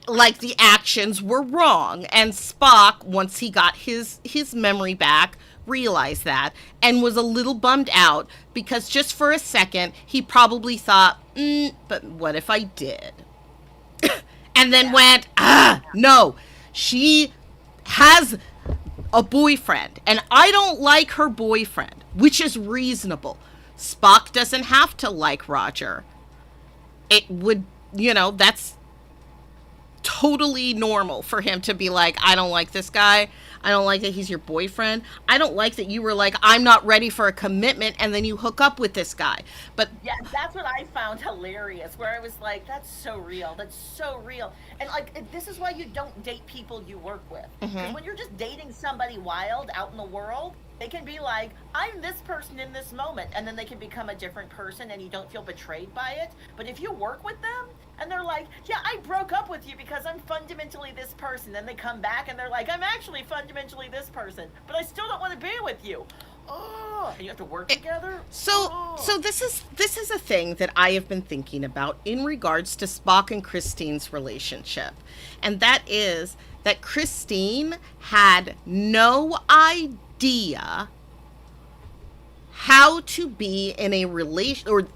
like the actions were wrong, and Spock, once he got his memory back, realized that and was a little bummed out because just for a second he probably thought, but what if I did? And then went, no, she has a boyfriend and I don't like her boyfriend, which is reasonable. Spock doesn't have to like Roger. It would, that's totally normal for him to be like, I don't like this guy. I don't like that he's your boyfriend. I don't like that you were like, I'm not ready for a commitment, and then you hook up with this guy. But yeah, that's what I found hilarious, where I was like, that's so real. That's so real. And like, this is why you don't date people you work with. Because when you're just dating somebody wild out in the world, they can be like, I'm this person in this moment, and then they can become a different person and you don't feel betrayed by it. But if you work with them and they're like, yeah, I broke up with you because I'm fundamentally this person, then they come back and they're like, I'm actually fundamentally this person, but I still don't want to be with you. Oh, and you have to work together. So this is a thing that I have been thinking about in regards to Spock and Christine's relationship, and that is that Christine had no idea how to be in a relation or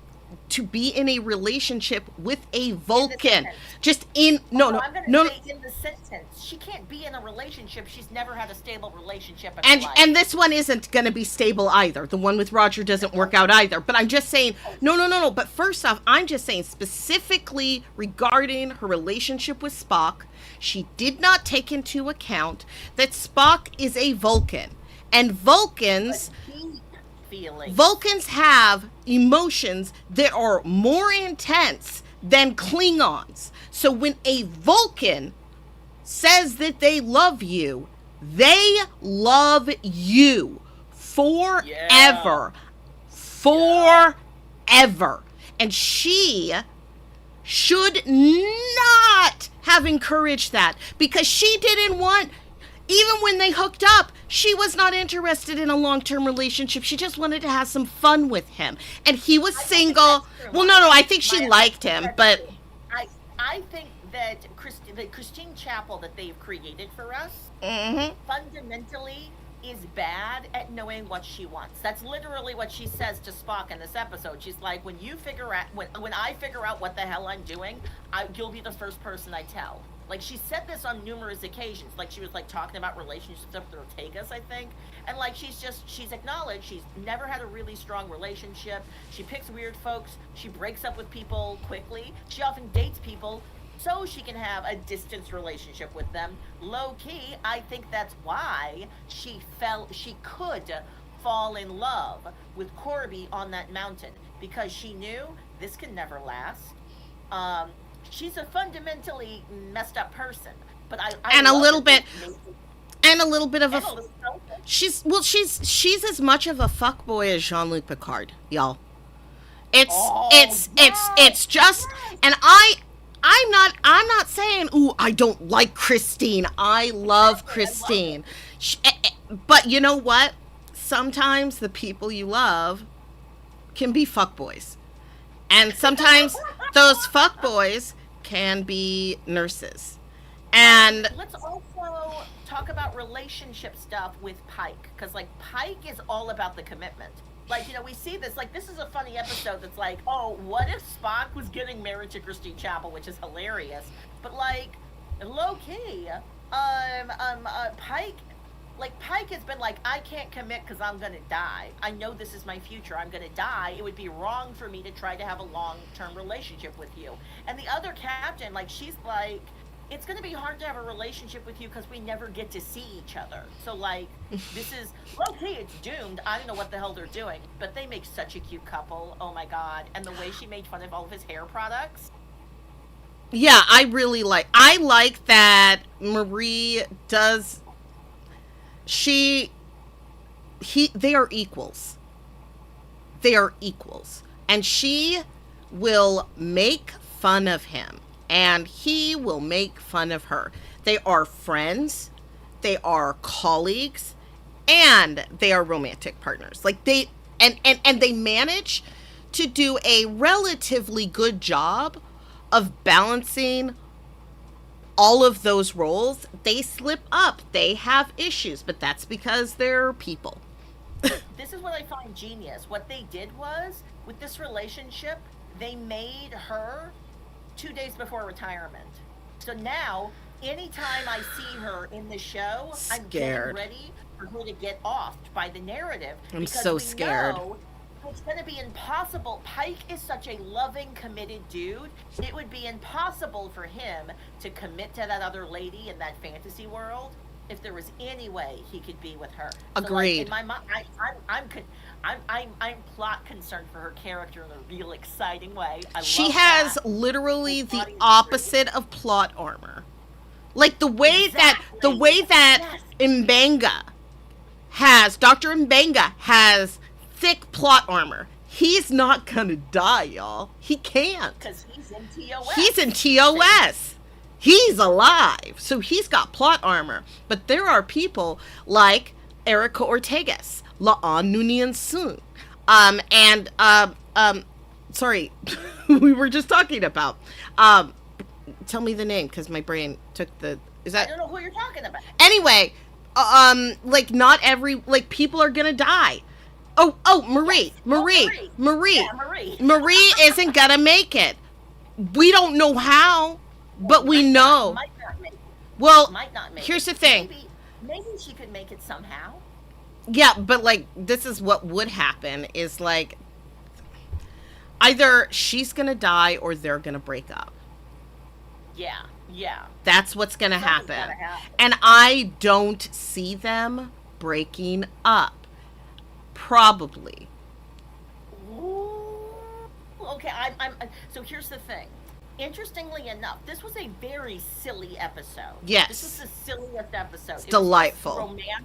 to be in a relationship with a Vulcan. Just in I'm gonna say in the sentence. She can't be in a relationship. She's never had a stable relationship in her life. and this one isn't going to be stable either. The one with Roger doesn't work out either. But I'm just saying, no. But first off, I'm just saying specifically regarding her relationship with Spock, she did not take into account that Spock is a Vulcan. And Vulcans have emotions that are more intense than Klingons. So when a Vulcan says that they love you forever. Yeah. Forever. And she should not have encouraged that, because she didn't want, even when they hooked up, she was not interested in a long-term relationship. She just wanted to have some fun with him. And he was single. Well, no, I think she liked him, but I think that the Christine Chapel that they've created for us mm-hmm. fundamentally is bad at knowing what she wants. That's literally what she says to Spock in this episode. She's like, when I figure out what the hell I'm doing, you'll be the first person I tell. Like, she said this on numerous occasions. Like, she was like talking about relationships with Ortegas, I think. And like, she's acknowledged she's never had a really strong relationship. She picks weird folks. She breaks up with people quickly. She often dates people so she can have a distance relationship with them. Low key, I think that's why she could fall in love with Corby on that mountain, because she knew this can never last. She's a fundamentally messed up person, but I and a love little that bit, and a little bit of and a. a little selfish. She's as much of a fuckboy as Jean-Luc Picard, y'all. It's Oh, it's just, yes. and I'm not saying, ooh, I don't like Christine. I love Christine. But you know what? Sometimes the people you love can be fuckboys. And sometimes those fuckboys can be nurses. And Let's also talk about relationship stuff with Pike, because like Pike is all about the commitment. Like, you know, we see this, like, this is a funny episode that's like, oh, what if Spock was getting married to Christine Chapel, which is hilarious. But like, low key, Pike has been like, I can't commit because I'm gonna die. I know this is my future. I'm gonna die. It would be wrong for me to try to have a long-term relationship with you. And the other captain, like, she's like, it's going to be hard to have a relationship with you because we never get to see each other. So, like, this is, okay, it's doomed. I don't know what the hell they're doing, but they make such a cute couple. Oh, my God. And the way she made fun of all of his hair products. yeah, I like that Marie does, they are equals. They are equals. And she will make fun of him. And he will make fun of her. They are friends, they are colleagues, and they are romantic partners. Like they they manage to do a relatively good job of balancing all of those roles. They slip up, they have issues, but that's because they're people. This is what I find genius. What they did was, with this relationship, they made her 2 days before retirement. So now, anytime I see her in the show, I'm getting ready for her to get offed by the narrative. I'm because so we scared. know it's going to be impossible. Pike is such a loving, committed dude. It would be impossible for him to commit to that other lady in that fantasy world if there was any way he could be with her. Agreed. So, like, in my mind, I'm plot concerned for her character in a real exciting way. She has literally the opposite of plot armor. Like the way that Yes. M'Benga Dr. M'Benga has thick plot armor. He's not gonna die, y'all. He can't. Because he's in TOS. He's in TOS. He's alive. So he's got plot armor. But there are people like Erica Ortegas, La'an Noonien Soon, sorry, we were just talking about. Tell me the name, because my brain took the. Is that? I don't know who you're talking about. Anyway, like not every people are gonna die. Oh, Marie, Yes. Marie. Yeah, Marie. Marie isn't gonna make it. We don't know how, but we know. Might not make it. Well, Might not make here's it. the thing. Maybe she could make it somehow. Yeah, but like this is what would happen is like either she's gonna die or they're gonna break up. Yeah. That's what's gonna Something's happen. gotta happen. And I don't see them breaking up. Probably. Ooh. Okay, so here's the thing. Interestingly enough, this was a very silly episode. Yes. This was the silliest episode. It's delightful. It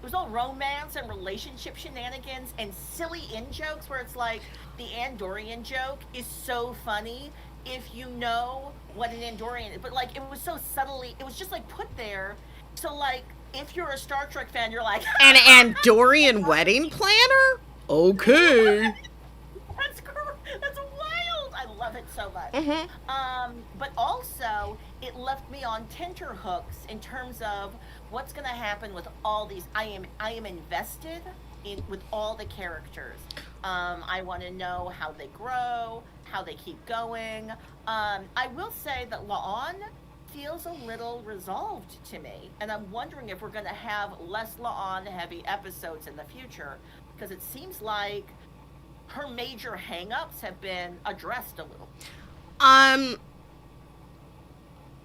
was all romance and relationship shenanigans and silly in-jokes where it's like, the Andorian joke is so funny if you know what an Andorian is. But like, it was so subtly, it was just like put there. So like, if you're a Star Trek fan, you're like, An Andorian wedding planner? Okay. That's wild. I love it so much. Mm-hmm. But also, it left me on tenterhooks in terms of what's going to happen with all these. I am invested in with all the characters. I want to know how they grow, how they keep going. I will say that Laon feels a little resolved to me, and I'm wondering if we're going to have less Laon heavy episodes in the future because it seems like her major hangups have been addressed a little. Um,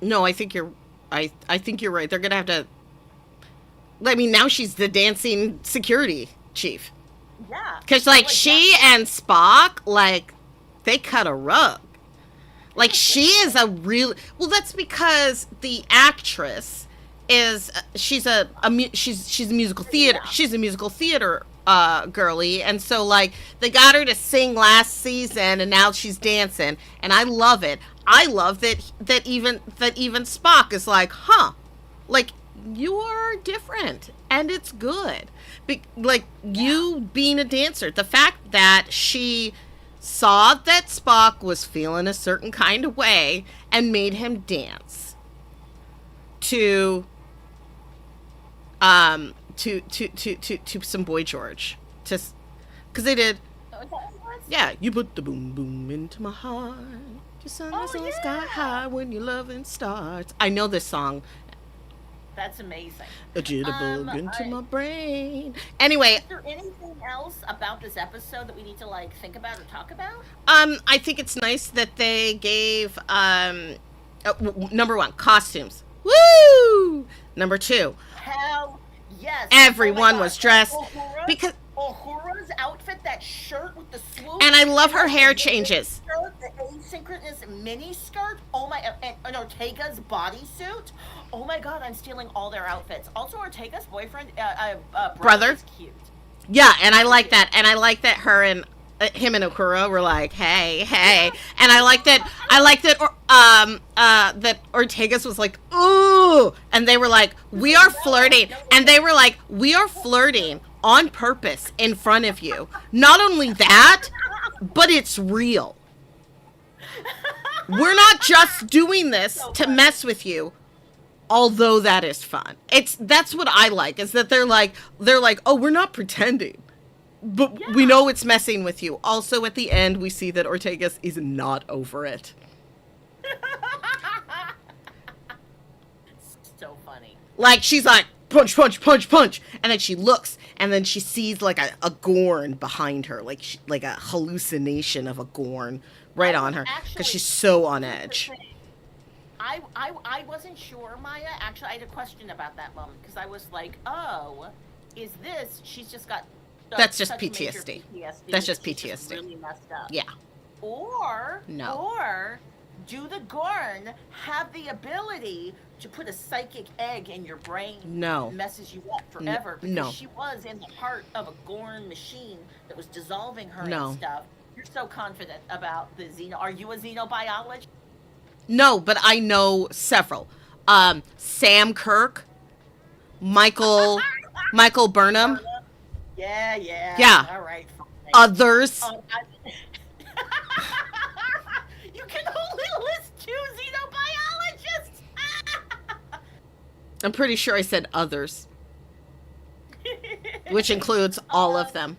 no, I think you're right. They're gonna have to. I mean, now she's the dancing security chief. Yeah. Because, like, she and Spock, like, they cut a rug. Like, she is a real. Well, that's because the actress is. She's she's a musical theater. Yeah. She's a musical theater girly, and so, like, they got her to sing last season, and now she's dancing, and I love it. I love that even Spock is like, huh, like, you are different, and it's good. Like, you being a dancer, the fact that she saw that Spock was feeling a certain kind of way and made him dance to some Boy George, just because they did. Yeah, you put the boom boom into my heart. Your sun is on sky high when your loving starts. I know this song. That's amazing. A jitterbug into my brain. Anyway, is there anything else about this episode that we need to like think about or talk about? I think it's nice that they gave number one, costumes. Woo! Number two, hell yes. Everyone was dressed because Uhura's outfit, that shirt with the swoop, and I love her hair changes. Skirt, the asynchronous mini skirt. Oh my! And Ortega's bodysuit. Oh my God! I'm stealing all their outfits. Also, Ortega's boyfriend, brother, is cute. Yeah, and I like that. And I like that her and him and Uhura were like, hey. And I like that. That Ortega's was like, ooh, and they were like, we are flirting, and they were like, we are flirting on purpose in front of you. Not only that, but it's real. We're not just doing this to mess with you, although that is fun. That's what I like, is that they're like, oh, we're not pretending, but we know it's messing with you. Also, at the end, we see that Ortegas is not over it. So funny. Like, she's like, punch, punch, punch, punch, and then she looks, and then she sees like a Gorn behind her, like a hallucination of a Gorn right on her, because she's so on edge. I wasn't sure, Maya. Actually, I had a question about that moment, because I was like, oh, is this, she's just got that's just PTSD. That's just PTSD. Really messed up. Yeah. Or do the Gorn have the ability to put a psychic egg in your brain? No. That messes you up forever. No. Because she was in the heart of a Gorn machine that was dissolving her and stuff. You're so confident about the Xeno. Are you a xenobiologist? No, but I know several. Sam Kirk, Michael Burnham. Yeah. All right. Fine. Others. You can only list 2 xenobiologists. I'm pretty sure I said others, which includes all of them.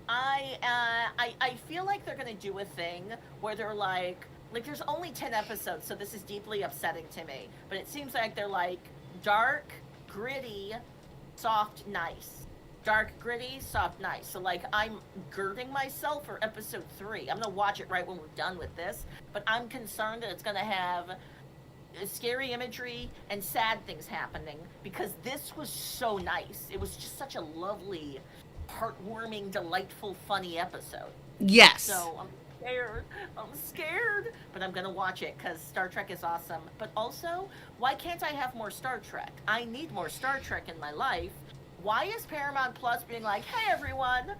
I feel like they're gonna do a thing where they're like there's only 10 episodes, so this is deeply upsetting to me. But it seems like they're like dark, gritty, soft, nice. Dark, gritty, soft, nice. So like I'm girding myself for episode 3. I'm gonna watch it right when we're done with this. But I'm concerned that it's gonna have scary imagery and sad things happening, because this was so nice. It was just such a lovely, heartwarming, delightful, funny episode. Yes. So I'm scared, but I'm gonna watch it because Star Trek is awesome. But also, why can't I have more Star Trek? I need more Star Trek in my life. Why is Paramount Plus being like, hey everyone,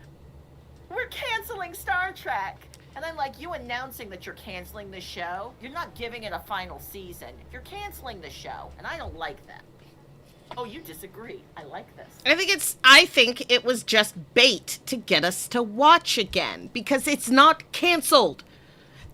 we're canceling Star Trek? And I'm like, you announcing that you're canceling the show, you're not giving it a final season. You're canceling the show, and I don't like that. Oh, you disagree. I like this. I think it was just bait to get us to watch again, because it's not canceled.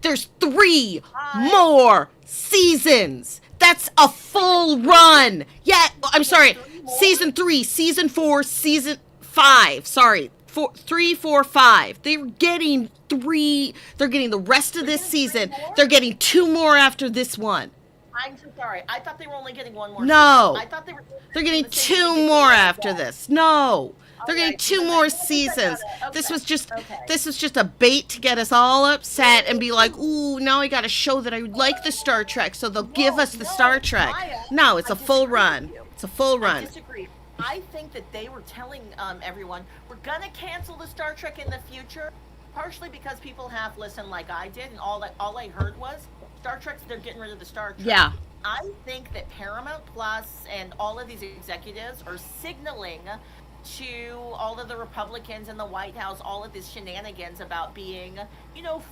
There's 3 I more seasons. That's a full run. Yeah, I'm there's sorry. three more. Season 3, season 4, season 5. Sorry. 3, 4, 5. They're getting 3. They're getting the rest of We're this getting three season. more. They're getting 2 more after this one. I'm so sorry. I thought they were only getting one more. No. Season. I thought they were. They're doing getting the same 2 thing more they did after the other this. No. They're day. getting Okay, 2 then more we'll think about seasons. it. This Okay. was just Okay. this was just a bait to get us all upset and be like, "Ooh, now I got to show that I like the Star Trek, so they'll give us the No, Star Trek." Maya, No, it's I a full disagree with run. you. It's a full I run. disagree. I think that they were telling everyone we're gonna cancel the Star Trek in the future, partially because people half listened like I did, and all I heard was Star Trek. They're getting rid of the Star Trek. Yeah. I think that Paramount Plus and all of these executives are signaling to all of the Republicans in the White House all of this shenanigans about being,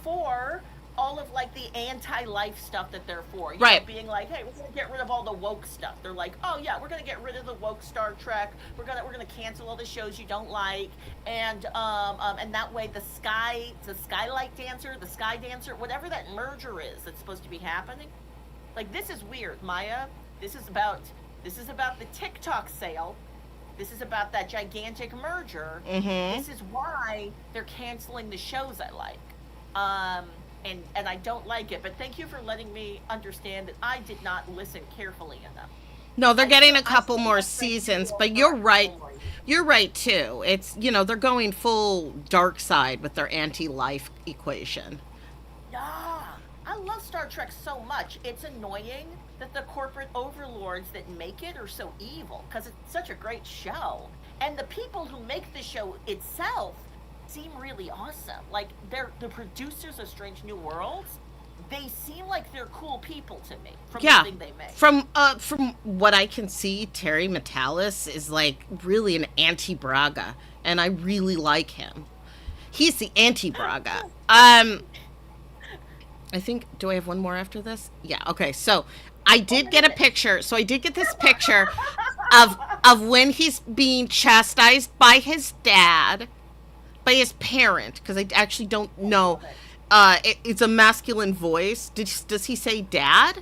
for all of like the anti-life stuff that they're for. Right. Being like, hey, we're gonna get rid of all the woke stuff. They're like, oh yeah, we're gonna get rid of the woke Star Trek. We're gonna cancel all the shows you don't like, and that way the skylight dancer, the sky dancer, whatever that merger is that's supposed to be happening. Like, this is weird, Maya. This is about the TikTok sale. This is about that gigantic merger. Mhm. This is why they're canceling the shows I like. And I don't like it. But thank you for letting me understand that I did not listen carefully enough. No, they're I getting still a couple I more still think seasons, people but are you're right. only. You're right too. It's, they're going full dark side with their anti-life equation. Yeah, I love Star Trek so much. It's annoying that the corporate overlords that make it are so evil because it's such a great show. And the people who make the show itself seem really awesome. Like, they're the producers of Strange New Worlds. They seem like they're cool people to me from Yeah. the thing they make. From what I can see, Terry Metalis is like really an anti-Braga, and I really like him. He's the anti-Braga. I think, do I have one more after this? Yeah, okay. So I did get a picture. So I did get this picture of when he's being chastised by his dad, by his parent, because I actually don't know. It's a masculine voice. Does he say dad?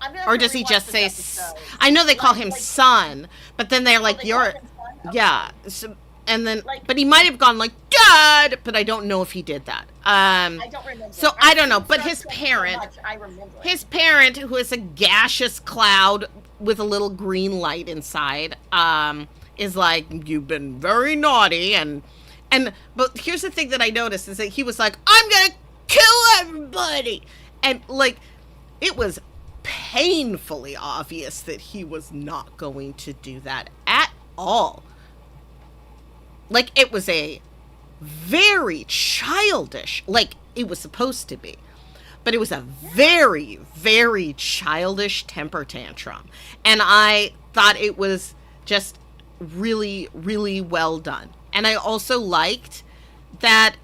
I'm gonna Or have to does he rewatch just this say, episode. I know they call Like- him like- son, but then they're like, they you're, call him son? Okay. yeah. So, and then, Like- but he might have gone like, dad, but I don't know if he did that. I don't remember. So I've I don't know, seen but Star his Trek so parent, much, I remember it. his parent, who is a gaseous cloud with a little green light inside, is like, you've been very naughty, but here's the thing that I noticed is that he was like, I'm gonna kill everybody, and like, it was painfully obvious that he was not going to do that at all. Like, it was a very childish, like it was supposed to be, but it was a very, very childish temper tantrum, and I thought it was just really, really well done. And I also liked that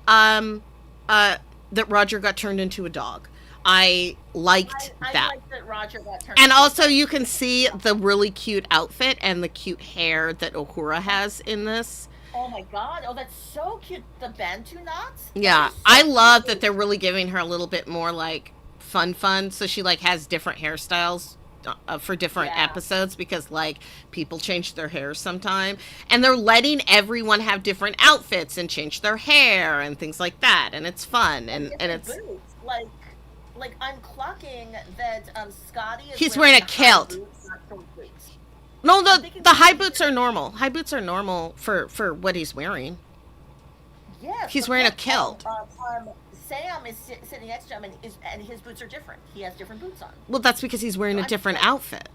that Roger got turned into a dog. I liked I that. like that Roger got turned. And into also, a- you can see the really cute outfit and the cute hair that Uhura has in this. Oh my god! Oh, that's so cute. The Bantu knots. Yeah, That is so I love cute. that they're really giving her a little bit more like fun. So she like has different hairstyles for different Yeah. episodes because like people change their hair sometime, and they're letting everyone have different outfits and change their hair and things like that, and it's fun and Different it's boots. Like I'm clocking that Scotty is He's wearing a high kilt. boots, not short boots. no I'm thinking the high maybe- boots are normal. High boots are normal for what he's wearing. Yes. He's but wearing a look, kilt. Sam is sitting next to him, and his boots are different. He has different boots on. Well, that's because he's wearing a I'm different sorry. outfit.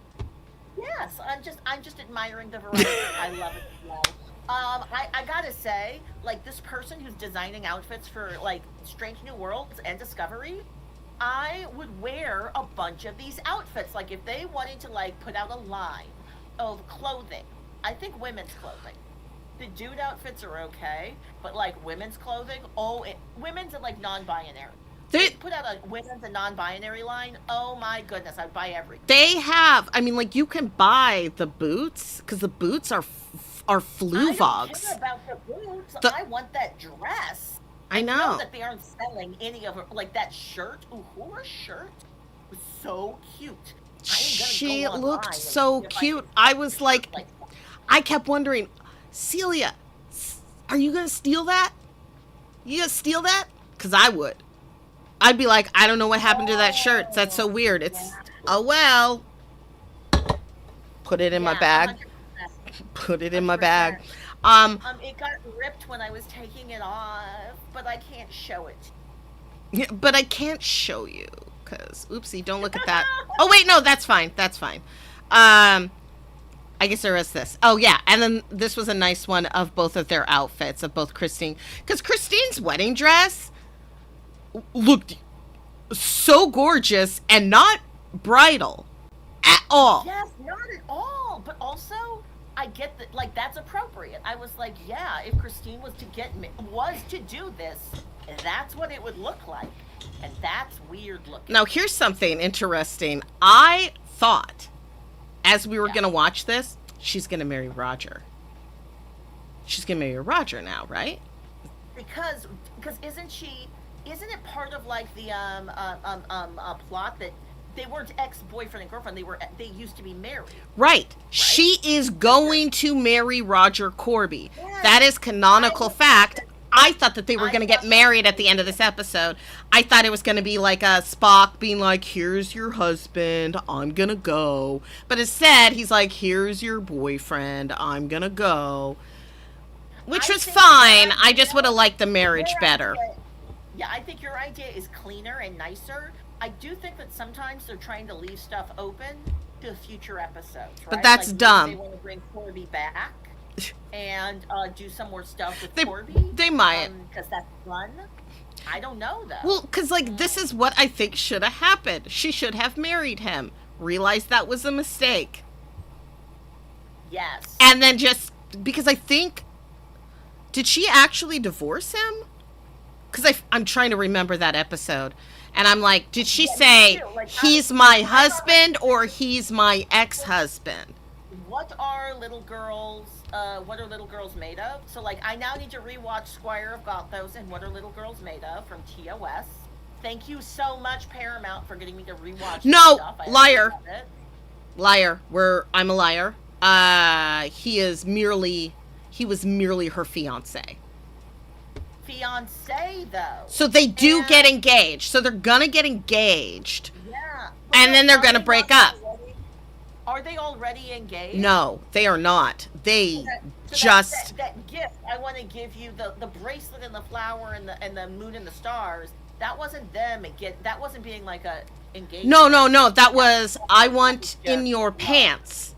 Yes, I'm just admiring the variety. I love it. Well, I gotta say, like, this person who's designing outfits for like Strange New Worlds and Discovery, I would wear a bunch of these outfits. Like, if they wanted to like put out a line of clothing, I think women's clothing. The dude outfits are okay, but like women's clothing, women's and like non-binary. They Put out a women's and non-binary line. Oh my goodness, I'd buy everything. they have. I mean, like you can buy the boots because the boots are I don't Fluvogs. care about the boots. The- I want that dress. I I know know. that they aren't selling any of her, like that shirt. Uhura's shirt was so cute. I am gonna She go looked online and so see if I cute. can I find a was shirt like, like I kept wondering, Celia, are you going to steal that? You going to steal that? Because I would. I'd be like, I don't know what happened to that shirt. That's so oh weird. yeah, It's, oh well. Put it in my yeah, bag. 100%, Put it in my bag. 100%. Um, It got ripped when I was taking it off, but I can't show it. yeah, but I can't show you because, oopsie, don't look at that. Oh, wait, no, that's fine. That's fine. I guess there is this. Oh, yeah. And then this was a nice one of both of their outfits, of both Christine. Because Christine's wedding dress looked so gorgeous and not bridal at all. Yes, not at all. But also, I get that, like, that's appropriate. I was like, yeah, if Christine was to do this, that's what it would look like, and that's weird looking. Now, here's something interesting. I thought, as we were Yeah, going to watch this, she's going to marry Roger. She's going to marry Roger now, right? because isn't it part of like the plot that they weren't ex-boyfriend and girlfriend, they used to be married, Right. right? She is going to marry Roger Corby. That Yes, is I canonical was thought fact. that I thought that they were I going to get thought that married at too. the end of this episode. I thought it was going to be like a Spock being like, here's your husband, I'm going to go. But instead, he's like, here's your boyfriend, I'm going to go. Which I was think your fine. I idea, just would have liked the your marriage better. idea, yeah, I think your idea is cleaner and nicer. I do think that sometimes they're trying to leave stuff open to future episodes, But right? that's Like maybe they dumb. want to bring Corby back and do some more stuff with They Corby, they might. because that's fun. I don't know Well, though. because, like, this Mm, is what I think should have happened. She should have married him, realized that was a mistake, yes. and then just, because I think, did she actually divorce him? Because I'm trying to remember that episode. And I'm like, did she Yeah, me say, too. Like he's my I thought like husband or he's my ex-husband? what are little girls what are little girls made of? So like I now need to rewatch Squire of Gothos and What Are Little Girls Made Of from TOS. Thank you so much, Paramount, for getting me to rewatch this No, stuff. I actually liar. love it. Liar. I'm a liar. He was merely her fiance. Fiance though. So they do get And engaged. So they're gonna get engaged. yeah. But And then they're are gonna they break not up. already are they already engaged? No, they are not. So They that, just that gift I want to give you, the bracelet and the flower and the moon and the stars, that wasn't them that wasn't being like a no, engagement. no, no. That That was that, I that was want in just your love. pants.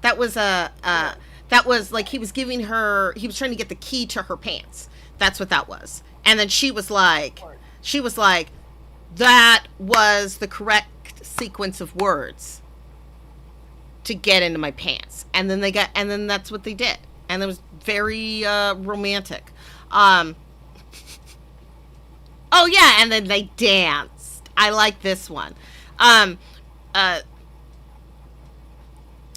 That was a Yeah. that was like he was giving her. He was trying to get the key to her pants. That's what that was. And then Word. she was like, that was the correct sequence of words to get into my pants. And then that's what they did. And it was very romantic. Um, oh yeah, and then they danced. I like this one. Um, uh,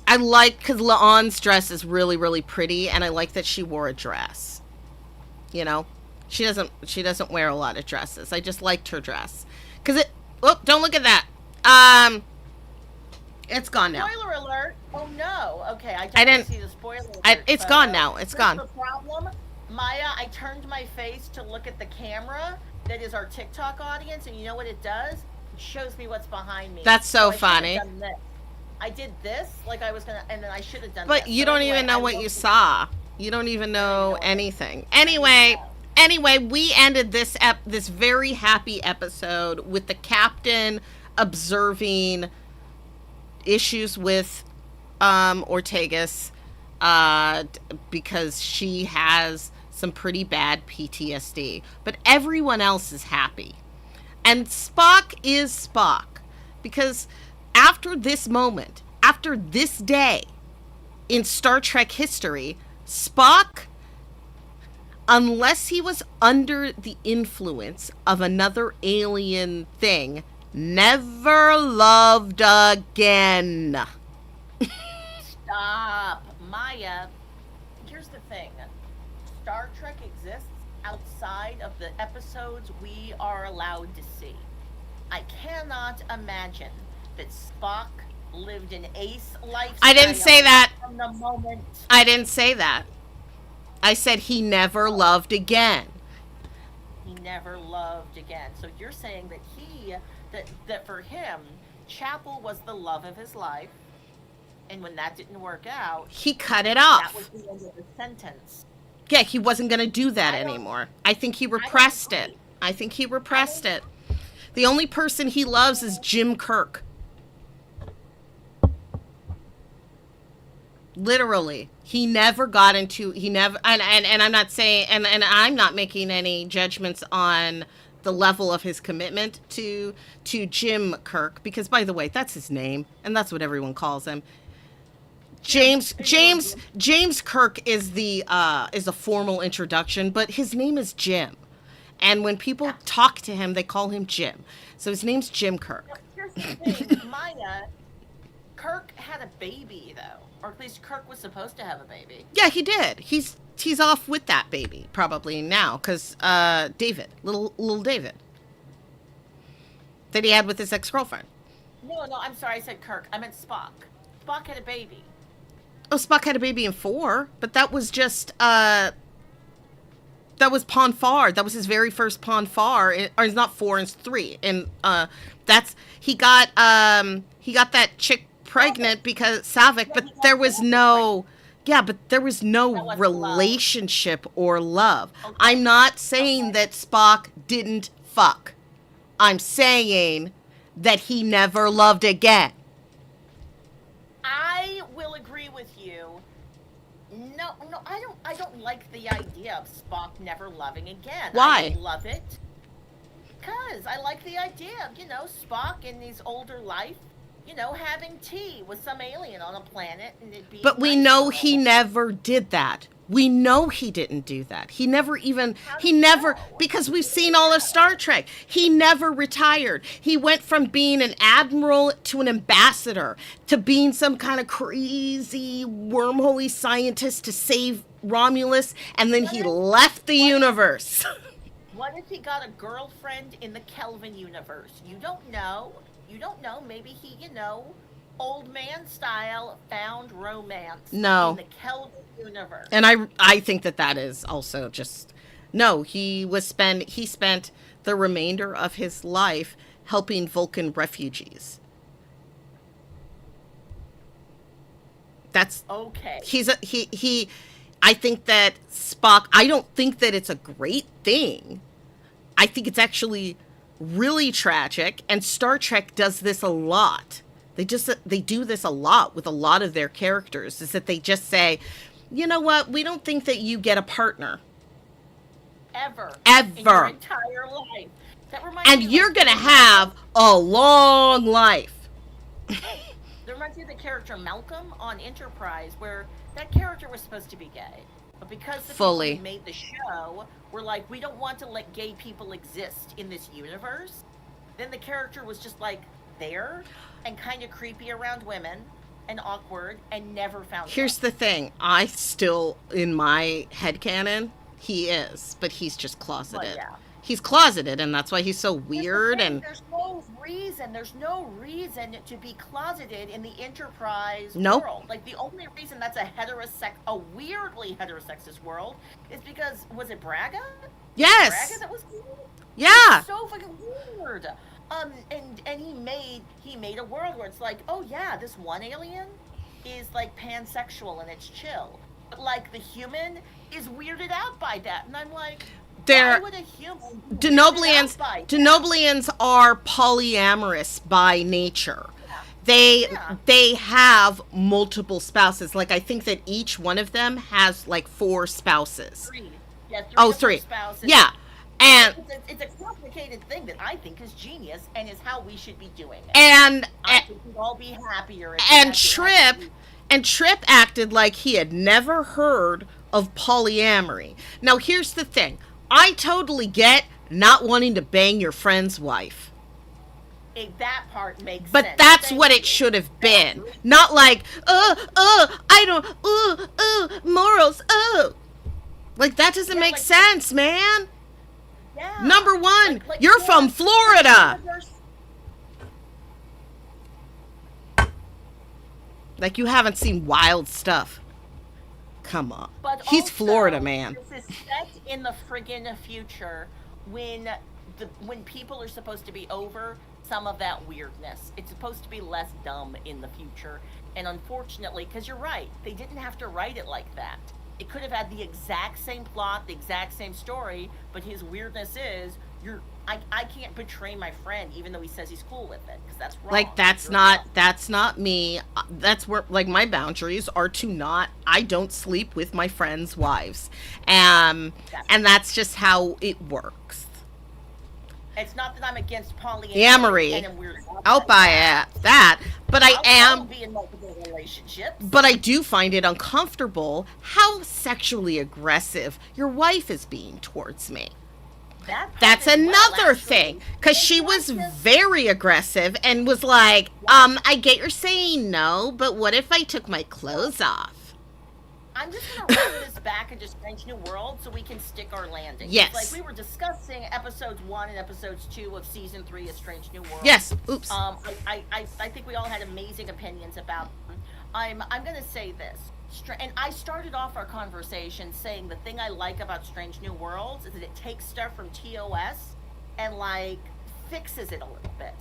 I like because Laon's dress is really really pretty, and I like that she wore a dress. You know, she doesn't wear a lot of dresses. I just liked her dress because it. Oh, don't look at that. Um, it's gone now. Spoiler alert! Oh no. Okay, I I don't want didn't. to see the spoiler alert It's gone photo. now. It's Here's gone. the problem, Maya. I turned my face to look at the camera that is our TikTok audience, and you know what it does? It shows me what's behind me. That's So so I should have funny. done this. I did this like I was gonna, and then I should have done But this. you So don't anyway, even know I what will. you saw. You don't even I don't even know know what anything. I don't even know. Anyway, we ended this very happy episode with the captain observing issues with Ortegas because she has some pretty bad PTSD. But everyone else is happy. And Spock is Spock because after this moment, after this day in Star Trek history, Spock, unless he was under the influence of another alien thing, never loved again. Stop, Maya. Here's the thing. Star Trek exists outside outside of the episodes we are allowed to see. I cannot imagine that Spock lived an ace lifestyle. I didn't say that. From the moment. I didn't say that. I said he never loved again. He never loved again. So you're saying that that for him, Chapel was the love of his life, and when that didn't work out, he cut it that off. was the end of the sentence. Yeah, he wasn't going to do that anymore. I think he repressed it. I think he repressed it. The only person he loves is Jim Kirk. Literally. He never got into, and I'm not saying, and I'm not making any judgments on the level of his commitment to Jim Kirk, because by the way, that's his name, and that's what everyone calls him. James Kirk is a formal introduction, but his name is Jim. And when people talk to him, they call him Jim. So his name's Jim Kirk. Now, here's the thing, Maya, Kirk had a baby, though. Or at least Kirk was supposed to have a baby. Yeah, he did. He's off with that baby, probably now, because David, little David, that he had with his ex-girlfriend. No, I'm sorry, I said Kirk. I meant Spock. Spock had a baby. Oh, Spock had a baby in 4, but that was just, that was Pon farr. That was his very first Pon farr, or it's not 4, it's 3. And he got that chick pregnant because Saavik, but there was no relationship or love. Okay. I'm not saying that Spock didn't fuck. I'm saying that he never loved again. I will agree with you. No, I don't like the idea of Spock never loving again. Why? I don't love it. Because I like the idea of, Spock in his older life, having tea with some alien on a planet, and it being. But we know he never did that. We know he didn't do that. He never, because we've seen all of Star Trek. He never retired. He went from being an admiral to an ambassador to being some kind of crazy wormhole scientist to save Romulus, and then he left the universe. What if he got a girlfriend in the Kelvin universe? You don't know. Maybe he, old man style, found romance in the Kelvin universe. And I think that is also just, no, he spent the remainder of his life helping Vulcan refugees. That's okay. I think that Spock, I don't think that it's a great thing. I think it's actually really tragic, and Star Trek does this a lot. They do this a lot with a lot of their characters, is that they just say, you know what, we don't think that you get a partner. Ever. In your entire life. That reminds and me you're going to have a long life. That reminds me of the character Malcolm on Enterprise, where that character was supposed to be gay. But because the people who made the show were like, we don't want to let gay people exist in this universe, then the character was just like there and kind of creepy around women and awkward and never found Here's the thing. I still, in my headcanon, he is, but he's just closeted. Well, yeah. He's closeted, and that's why he's so weird. And there's no reason to be closeted in the Enterprise nope. world. Like, the only reason that's a weirdly heterosexist world is because, was it Braga? Yes. Braga that was weird? Yeah. It's so fucking weird. And he made a world where it's like, oh yeah, this one alien is like pansexual and it's chill, but like the human is weirded out by that, and I'm like, why would a human be weirded out by that? Denoblians are polyamorous by nature. They have multiple spouses. Like, I think that each one of them has like 4 spouses. 3. Yeah, 3 spouses. Yeah. And it's a complicated thing that I think is genius and is how we should be doing it. And I think we'd all be happier. And Trip acted like he had never heard of polyamory. Now, here's the thing. I totally get not wanting to bang your friend's wife. That part makes sense. But that's what it should have been. Not like, morals, Like, that doesn't make sense, man. Yeah. Number one, Like you're from Florida, the Florida. universe. Like you haven't seen wild stuff. Come on. But He's Florida, also, man. this is set in the friggin' future when when people are supposed to be over some of that weirdness. It's supposed to be less dumb in the future. And unfortunately, because you're right, they didn't have to write it like that. It could have had the exact same plot, the exact same story, but his weirdness is I can't betray my friend even though he says he's cool with it because that's wrong. Like You're wrong. that's not me. That's where like my boundaries are to not. I don't sleep with my friends' wives, That's and that's just how it works. It's not that I'm against polyamory Yamory. and weird stuff I'll like buy that. that, but I I'll am. be in multiple relationships. But I do find it uncomfortable how sexually aggressive your wife is being towards me. That part That's as well, another actually. thing, because It's she not was just very aggressive and was like, yeah. I get you're saying no, but what if I took my clothes off? I'm just gonna run this back into Strange New World so we can stick our landing. Yes. Like we were discussing episodes 1 and episodes 2 of season 3 of Strange New World. Yes. Oops. I think we all had amazing opinions about them. I'm gonna say this. And I started off our conversation saying the thing I like about Strange New Worlds is that it takes stuff from TOS and like fixes it a little bit.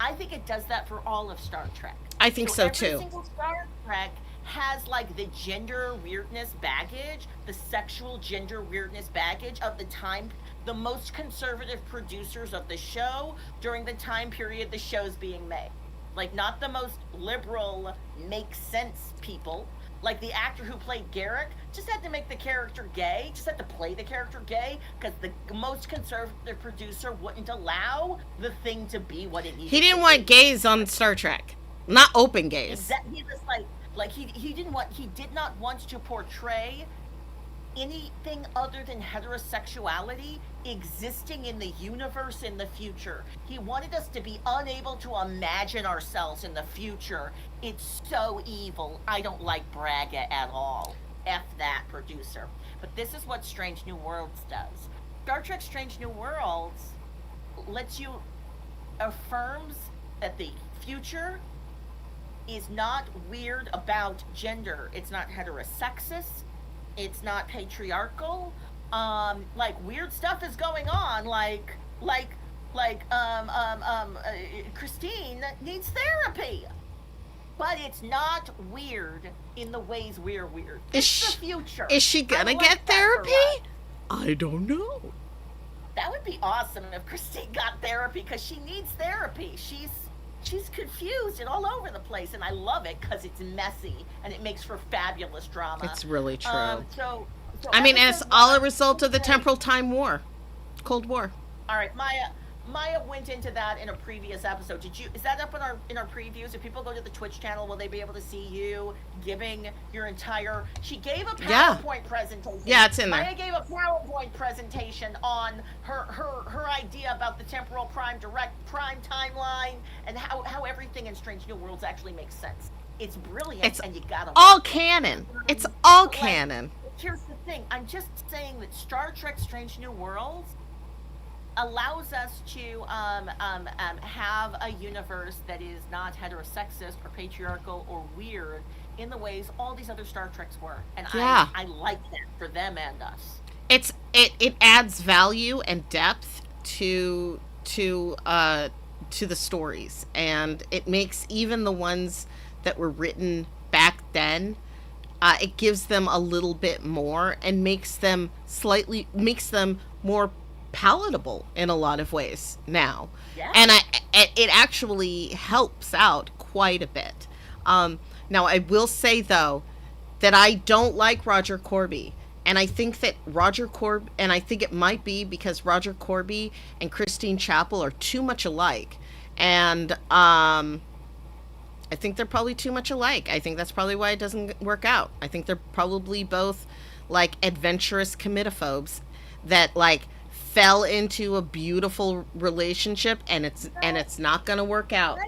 I think it does that for all of Star Trek. I think so every too. single Star Trek has like the gender weirdness baggage, the sexual gender weirdness baggage of the time, the most conservative producers of the show during the time period the show's being made. Like not the most liberal, make sense people. Like the actor who played Garrick just had to make the character gay, just had to play the character gay because the most conservative producer wouldn't allow the thing to be what it needed. He didn't to want be. gays on Star Trek, not open gays. Exactly. He was like he did not want to portray anything other than heterosexuality existing in the universe in the future. He wanted us to be unable to imagine ourselves in the future. It's so evil. I don't like Braga at all. F that producer. But this is what Strange New Worlds does. Star Trek Strange New Worlds lets you affirms that the future is not weird about gender. It's not heterosexist. It's not patriarchal. Like weird stuff is going on. Christine needs therapy, but it's not weird in the ways we're weird. It's the future. Is she gonna get therapy? I don't know. That would be awesome if Christine got therapy because she needs therapy. She's confused and all over the place, and I love it because it's messy and it makes for fabulous drama. It's really true. So I mean, and it's episode all a one, result of the okay. temporal time war, Cold War. All right, Maya went into that in a previous episode. Is that up in our previews? If people go to the Twitch channel, will they be able to see you giving your entire? She gave a PowerPoint presentation. Yeah, it's in there. Maya gave a PowerPoint presentation on her idea about the temporal prime timeline and how everything in Strange New Worlds actually makes sense. It's brilliant, It's and you gotta all watch it. canon. It's all But, like, canon. here's the thing. I'm just saying that Star Trek Strange New Worlds allows us to have a universe that is not heterosexist or patriarchal or weird in the ways all these other Star Treks were. And Yeah. I like that for them and us. It adds value and depth to the stories, and it makes even the ones that were written back then. It gives them a little bit more and makes them more palatable in a lot of ways now. Yeah. And it actually helps out quite a bit. Now I will say though that I don't like Roger Corby, and I think that I think it might be because Roger Corby and Christine Chapel are too much alike, and I think they're probably too much alike. I think that's probably why it doesn't work out. I think they're probably both like adventurous comitophobes that like fell into a beautiful relationship and it's not going to work out.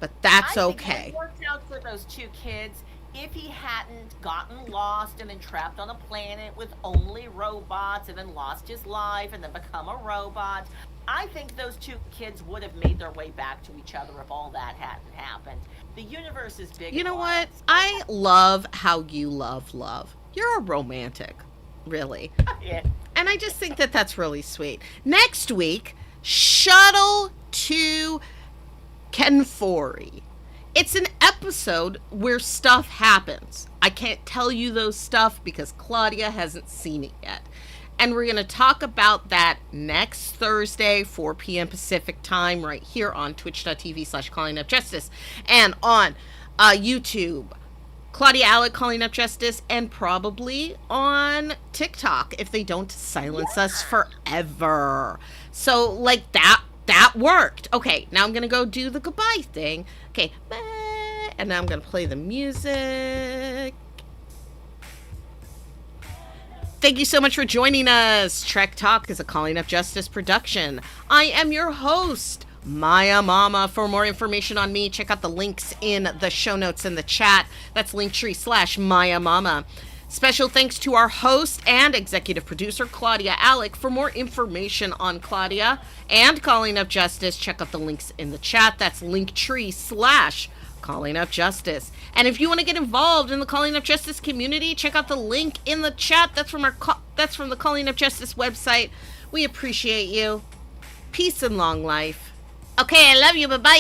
But that's I okay. think what worked out for those two kids if he hadn't gotten lost and been trapped on a planet with only robots and then lost his life and then become a robot, I think those two kids would have made their way back to each other if all that hadn't happened. The universe is big. You know what? I love how you love love. You're a romantic, really. Yeah. And I just think that that's really sweet. Next week, Shuttle to Kenfori. It's an episode where stuff happens. I can't tell you those stuff because Claudia hasn't seen it yet. And we're going to talk about that next Thursday, 4 p.m. Pacific time, right here on twitch.tv/callingupjustice and on YouTube. Claudia, Alick, Calling Up Justice, and probably on TikTok if they don't silence us forever. So, like, that worked. Okay, now I'm going to go do the goodbye thing. Okay, bye. And now I'm going to play the music. Thank you so much for joining us. Trek Talk is a Calling Up Justice production. I am your host, Maiamama. For more information on me, check out the links in the show notes in the chat. That's linktree/Maiamama. Special thanks to our host and executive producer, Claudia Alick. For more information on Claudia and Calling Up Justice, check out the links in the chat. That's linktree/Calling Up Justice. And if you want to get involved in the Calling Up Justice community, check out the link in the chat. That's from the Calling Up Justice website. We appreciate you. Peace and long life. Okay, I love you. Bye-bye.